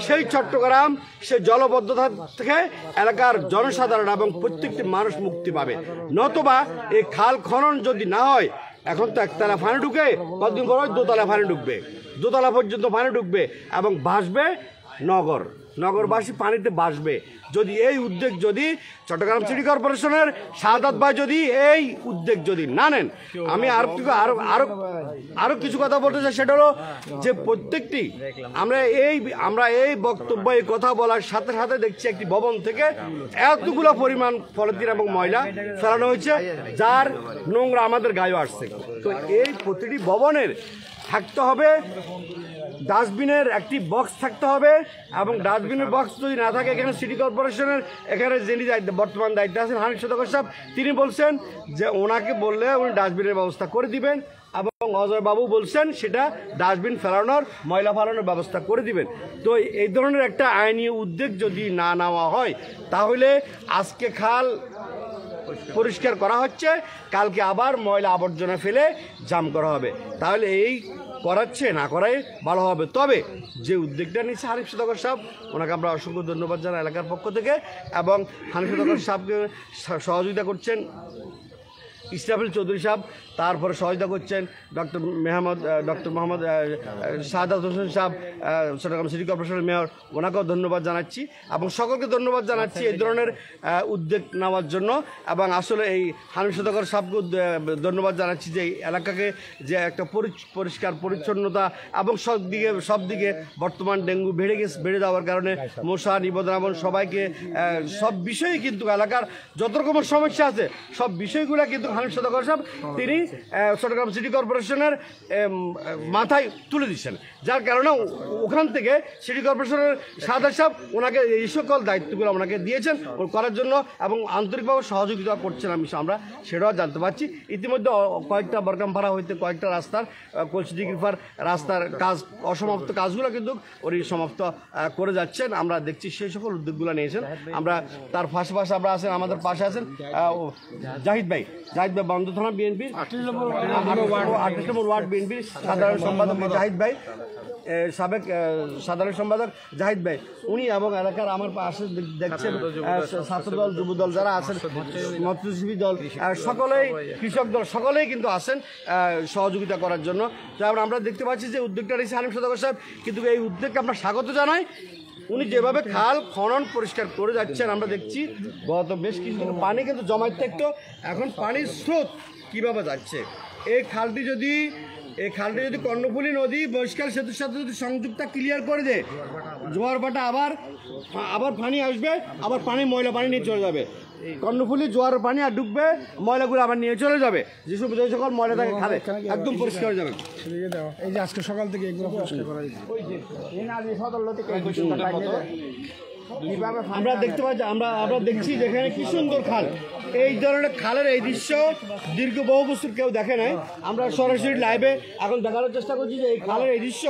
সেই চট্টগ্রাম সে জলবদ্ধতা থেকে এলাকার জনসাধারণ এবং প্রত্যেকটি মানুষ মুক্তি পাবে। নতুবা এই খাল খনন যদি না হয়, এখন তো একতলা পানি ঢুকে, কতদিন পর দোতলা পানি ঢুকবে, দোতলা পর্যন্ত পানি ঢুকবে এবং ভাসবে নগরবাসী পানিতে ভাসবে। যদি এই উদ্যোগ যদি চট্টগ্রাম সিটি কর্পোরেশনের শাহাদাত ভাই যদি এই উদ্যোগ যদি না নেন, আমি আরো কিছু কথা বলতে চাই, সেটা হলো যে প্রত্যেকটি আমরা এই বক্তব্য এই কথা বলার সাথে সাথে দেখছি একটি ভবন থেকে এতগুলো পরিমাণ পলিথিন এবং ময়লা ফেলানো হয়েছে, যার নোংরা আমাদের গায়েও আসছে। তো এই প্রতিটি ভবনের থাকতে হবে ডাস্টবিনের একটি বক্স থাকতে হবে, এবং ডাস্টবিনের বক্স যদি না থাকে, এখানে সিটি কর্পোরেশনের এখানে যিনি বর্তমান দায়িত্বে আছেন হানিফ সওদাগর সাহেব, তিনি বলছেন যে ওনাকে বললে উনি ডাস্টবিনের ব্যবস্থা করে দিবেন, এবং অজয় বাবু বলছেন সেটা ডাস্টবিন ফেলানোর ময়লা ফেলানোর ব্যবস্থা করে দিবেন। তো এই ধরনের একটা আইনি উদ্যোগ যদি না নেওয়া হয় তাহলে আজকে খাল পরিষ্কার করা হচ্ছে, কালকে আবার ময়লা আবর্জনা ফেলে জাম করা হবে, তাহলে এই করাচ্ছে না করাই ভালো হবে। তবে যে উদ্যোগটা নিচ্ছে হানিফ সওদাগর সাহেব, ওনাকে আমরা অসংখ্য ধন্যবাদ জানাই এলাকার পক্ষ থেকে, এবং হানিফ সওদাগর সাহেবকে সহযোগিতা করছেন ইসরাফিল চৌধুরী সাহেব, তারপরে সহযোগিতা করছেন ডক্টর মোহাম্মদ শাহাদাত হোসেন সাহেব, চট্টগ্রাম সিটি কর্পোরেশনের মেয়র, ওনাকেও ধন্যবাদ জানাচ্ছি, এবং সকলকে ধন্যবাদ জানাচ্ছি এই ধরনের উদ্যোগ নেওয়ার জন্য। এবং আসলে এই হানিফ সওদাগর সাহেবকে ধন্যবাদ জানাচ্ছি যে এই এলাকাকে যে একটা পরিষ্কার পরিচ্ছন্নতা, এবং সব দিকে বর্তমান ডেঙ্গু বেড়ে যাওয়ার কারণে মশা নিবন্ধন সবাইকে সব বিষয়ে কিন্তু এলাকার যত রকমের সমস্যা আছে সব বিষয়গুলো কিন্তু হানিফ সওদাগর সাহেব তিনি চট্টগ্রাম সিটি কর্পোরেশনের মাথায় তুলে দিচ্ছেন, যার কারণে ওখান থেকে সিটি কর্পোরেশনের শাহাদাত সাহেব ওনাকে এই সকল দায়িত্বগুলো ওনাকে দিয়েছেন করার জন্য, এবং আন্তরিকভাবে সহযোগিতা করছেন আমরা সেটাও জানতে পারছি। ইতিমধ্যে কয়েকটা বরকামপাড়া হইতে কয়েকটা রাস্তার কলসিদিঘির রাস্তার কাজ অসমাপ্ত কাজগুলো কিন্তু উনি সমাপ্ত করে যাচ্ছেন, আমরা দেখছি সেই সকল উদ্যোগগুলো নিয়েছেন। আমরা তার পাশাপাশি আমরা আছেন, আমাদের পাশে আছেন জাহিদ ভাই বন্ধ থানা বিএনপির 28 নম্বর ওয়ার্ড বিএনপির সাধারণ সম্পাদক জাহিদ ভাই, সাবেক সাধারণ সম্পাদক জাহিদ ভাই, উনি এবং এলাকার আমার পাশে দেখছেন ছাত্রদল যুবদল যারা আছেন, মৎস্যজীবী দল সকলেই, কৃষক দল সকলেই কিন্তু আছেন সহযোগিতা করার জন্য। তারপর আমরা দেখতে পাচ্ছি যে উদ্যোগটা নিয়েছে হানিফ সওদাগর সাহেব, কিন্তু এই উদ্যোগকে আমরা স্বাগত জানাই। উনি যেভাবে খাল খনন পরিষ্কার করে যাচ্ছেন আমরা দেখছি, গত বেশ কিছু পানি কিন্তু জমায়েত থাকতো, এখন পানির স্রোত কীভাবে যাচ্ছে। এই খালটি যদি কর্ণফুলী নদী বৈশাল সেতুর সাথে যদি সংযুক্তটা ক্লিয়ার করে দেয়, জোয়ারভাটা আবার পানি আসবে, আবার ময়লা পানি নিয়ে চলে যাবে, কর্ণফুলী জোয়ার পানি আর ঢুকবে, ময়লাগুলো আবার নিয়ে চলে যাবে, যে সকল ময়লা থাকে খালে একদম পরিষ্কার হয়ে যাবে। এই যে আজকে সকাল থেকে এগুলো পরিষ্কার করা আমরা দেখতে পাচ্ছি, আমরা দেখছি যেখানে কি সুন্দর খাল, এই ধরনের খালের এই দৃশ্য দীর্ঘ বহু বছর কেউ দেখে নাই। আমরা সরাসরি লাইভে এখন দেখানোর চেষ্টা করছি যে এই খালের এই দৃশ্য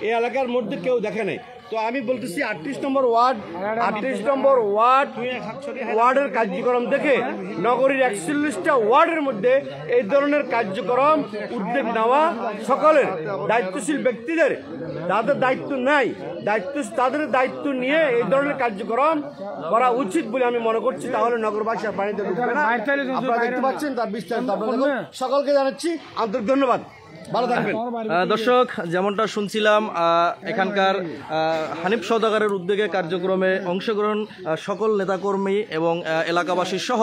এই এলাকার মধ্যে কেউ দেখে নাই। তো আমি বলতেছি 38 নম্বর ওয়ার্ডের কার্যক্রম দেখে নগরীর 41টা ওয়ার্ডের মধ্যে এই ধরনের কার্যক্রম উদ্যোগ নেওয়া সকলের দায়িত্বশীল ব্যক্তিদের, যাদের দায়িত্ব নাই তাদের দায়িত্ব নিয়ে এই ধরনের কার্যক্রম করা উচিত বলে আমি মনে করছি, তাহলে নগরবাসী আর পানিতে ঢুকবে না। আপনারা দেখতে পাচ্ছেন তার বিস্তারিত সকলকে জানাচ্ছি আন্তরিক ধন্যবাদ। ভালো থাকবেন। দর্শক, যেমনটা শুনছিলাম, এখানকার হানিফ সওদাগরের উদ্যোগে কার্যক্রমে অংশগ্রহণ সকল নেতাকর্মী এবং এলাকাবাসীর সহ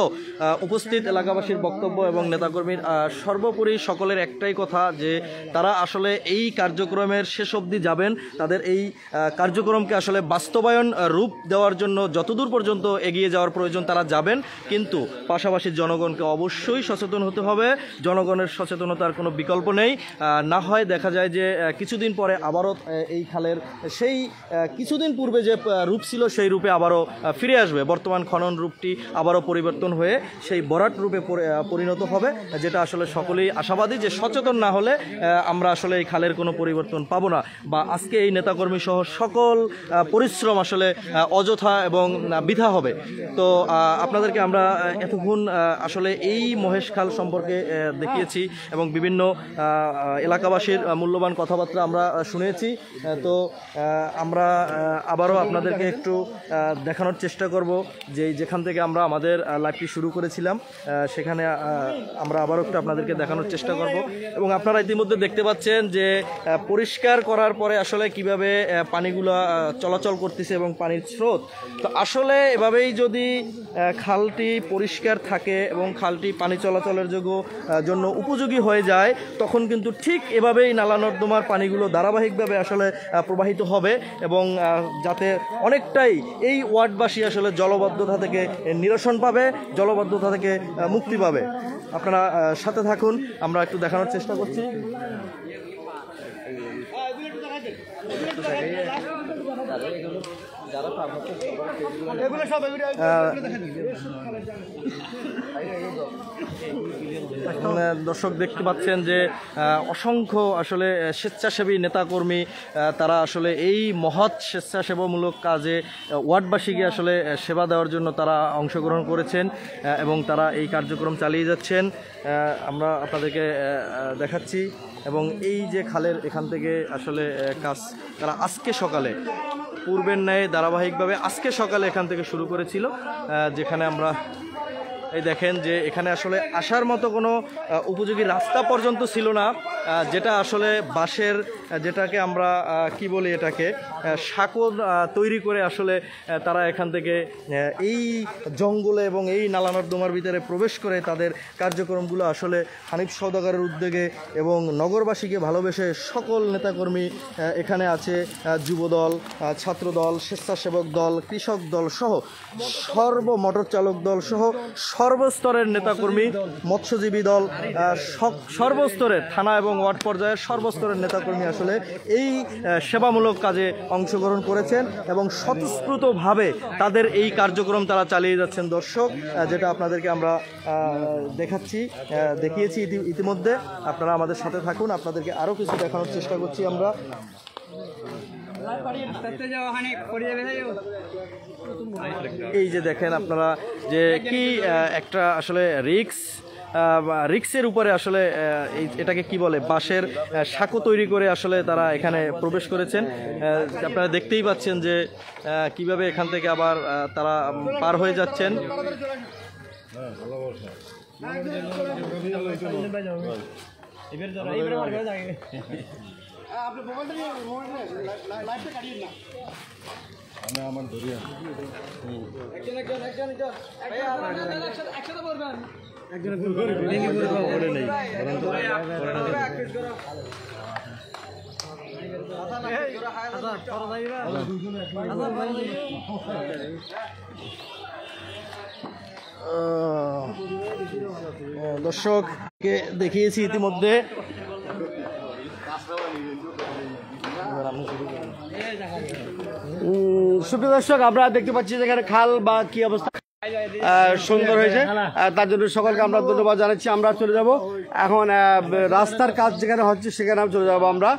উপস্থিত এলাকাবাসীর বক্তব্য এবং নেতাকর্মীর সর্বোপরি সকলের একটাই কথা যে তারা আসলে এই কার্যক্রমের শেষ অবধি যাবেন। তাদের এই কার্যক্রমকে আসলে বাস্তবায়ন রূপ দেওয়ার জন্য যতদূর পর্যন্ত এগিয়ে যাওয়ার প্রয়োজন তারা যাবেন, কিন্তু পাশাপাশি জনগণকে অবশ্যই সচেতন হতে হবে। জনগণের সচেতনতার কোনো বিকল্প নেই। না হয় দেখা যায় যে কিছুদিন পরে আবারও এই খালের সেই কিছুদিন পূর্বে যে রূপ ছিল সেই রূপে আবারও ফিরে আসবে। বর্তমান খনন রূপটি আবারও পরিবর্তন হয়ে সেই বরাট রূপে পরিণত হবে, যেটা আসলে সকলেই আশাবাদী যে সচেতন না হলে আমরা আসলে এই খালের কোনো পরিবর্তন পাবো না, বা আজকে এই নেতাকর্মী সহ সকল পরিশ্রম আসলে অযথা এবং বৃথা হবে। তো আপনাদেরকে আমরা এতক্ষণ আসলে এই মহেশখাল সম্পর্কে দেখিয়েছি এবং বিভিন্ন এলাকাবাসীর মূল্যবান কথাবার্তা আমরা শুনেছি। তো আমরা আবারও আপনাদেরকে একটু দেখানোর চেষ্টা করব যে যেখান থেকে আমরা আমাদের লাইভটি শুরু করেছিলাম সেখানে আমরা আবারও একটু আপনাদেরকে দেখানোর চেষ্টা করব। এবং আপনারা ইতিমধ্যে দেখতে পাচ্ছেন যে পরিষ্কার করার পরে আসলে কিভাবে পানিগুলো চলাচল করতেছে এবং পানির স্রোত। তো আসলে এভাবেই যদি খালটি পরিষ্কার থাকে এবং খালটি পানি চলাচলের জন্য উপযোগী হয়ে যায়, তখন কিন্তু ঠিক এভাবেই নালা নর্দমার পানিগুলো ধারাবাহিকভাবে আসলে প্রবাহিত হবে এবং যাতে অনেকটাই এই ওয়ার্ডবাসী আসলে জলবদ্ধতা থেকে নিরসন পাবে, জলবদ্ধতা থেকে মুক্তি পাবে। আপনারা সাথে থাকুন, আমরা একটু দেখানোর চেষ্টা করছি। দর্শক দেখতে পাচ্ছেন যে অসংখ্য আসলে স্বেচ্ছাসেবী নেতাকর্মী তারা আসলে এই মহৎ স্বেচ্ছাসেবামূলক কাজে ওয়ার্ডবাসীকে আসলে সেবা দেওয়ার জন্য তারা অংশগ্রহণ করেছেন এবং তারা এই কার্যক্রম চালিয়ে যাচ্ছেন। আমরা আপনাদেরকে দেখাচ্ছি। এবং এই যে খালের এখান থেকে আসলে কাজ তারা আজকে সকালে পূর্বের ন্যায় ধারাবাহিকভাবে আজকে সকালে এখান থেকে শুরু করেছিল, যেখানে আমরা এই দেখেন যে এখানে আসলে আসার মতো কোনো উপযোগী রাস্তা পর্যন্ত ছিল না, যেটা আসলে বাঁশের যেটাকে আমরা কি বলি এটাকে সাঁকো তৈরি করে আসলে তারা এখান থেকে এই জঙ্গলে এবং এই নালা নর্দমার ভিতরে প্রবেশ করে তাদের কার্যক্রমগুলো আসলে হানিফ সওদাগরের উদ্যোগে এবং নগরবাসীকে ভালোবেসে সকল নেতাকর্মী এখানে আছে, যুবদল, ছাত্রদল, স্বেচ্ছাসেবক দল, কৃষক দল সহ মোটর চালক দল সহ সর্বস্তরের নেতাকর্মী, মৎস্যজীবী দল, সর্বস্তরের থানা এবং ওয়ার্ড পর্যায়ের সর্বস্তরের নেতাকর্মী আসলে এই সেবামূলক কাজে অংশগ্রহণ করেছেন এবং স্বতঃস্ফূর্তভাবে তাদের এই কার্যক্রম তারা চালিয়ে যাচ্ছেন। দর্শক, যেটা আপনাদেরকে আমরা দেখিয়েছি ইতিমধ্যে। আপনারা আমাদের সাথে থাকুন, আপনাদেরকে আরও কিছু দেখানোর চেষ্টা করছি আমরা। এই যে দেখেন আপনারা যে কি একটা আসলে রিক্সের উপরে আসলে এটাকে কি বলে বাঁশের সাঁকো তৈরি করে আসলে তারা এখানে প্রবেশ করেছেন। আপনারা দেখতেই পাচ্ছেন যে কিভাবে এখান থেকে আবার তারা পার হয়ে যাচ্ছেন। দর্শককে দেখিয়েছি ইতিমধ্যে। সুপ্রিয় দর্শক, আমরা দেখতে পাচ্ছি যেখানে খাল বা কি অবস্থা সুন্দর হয়েছে, তার জন্য সকলকে আমরা ধন্যবাদ জানাচ্ছি। আমরা চলে যাব এখন রাস্তার কাজ যেখানে হচ্ছে সেখানে চলে যাব আমরা,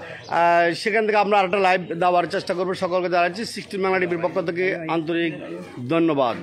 সেখান থেকে আমরা আরেকটা লাইভ দেওয়ার চেষ্টা করবো। সকলকে জানাচ্ছি 16 বাংলা টিভির পক্ষ থেকে আন্তরিক ধন্যবাদ।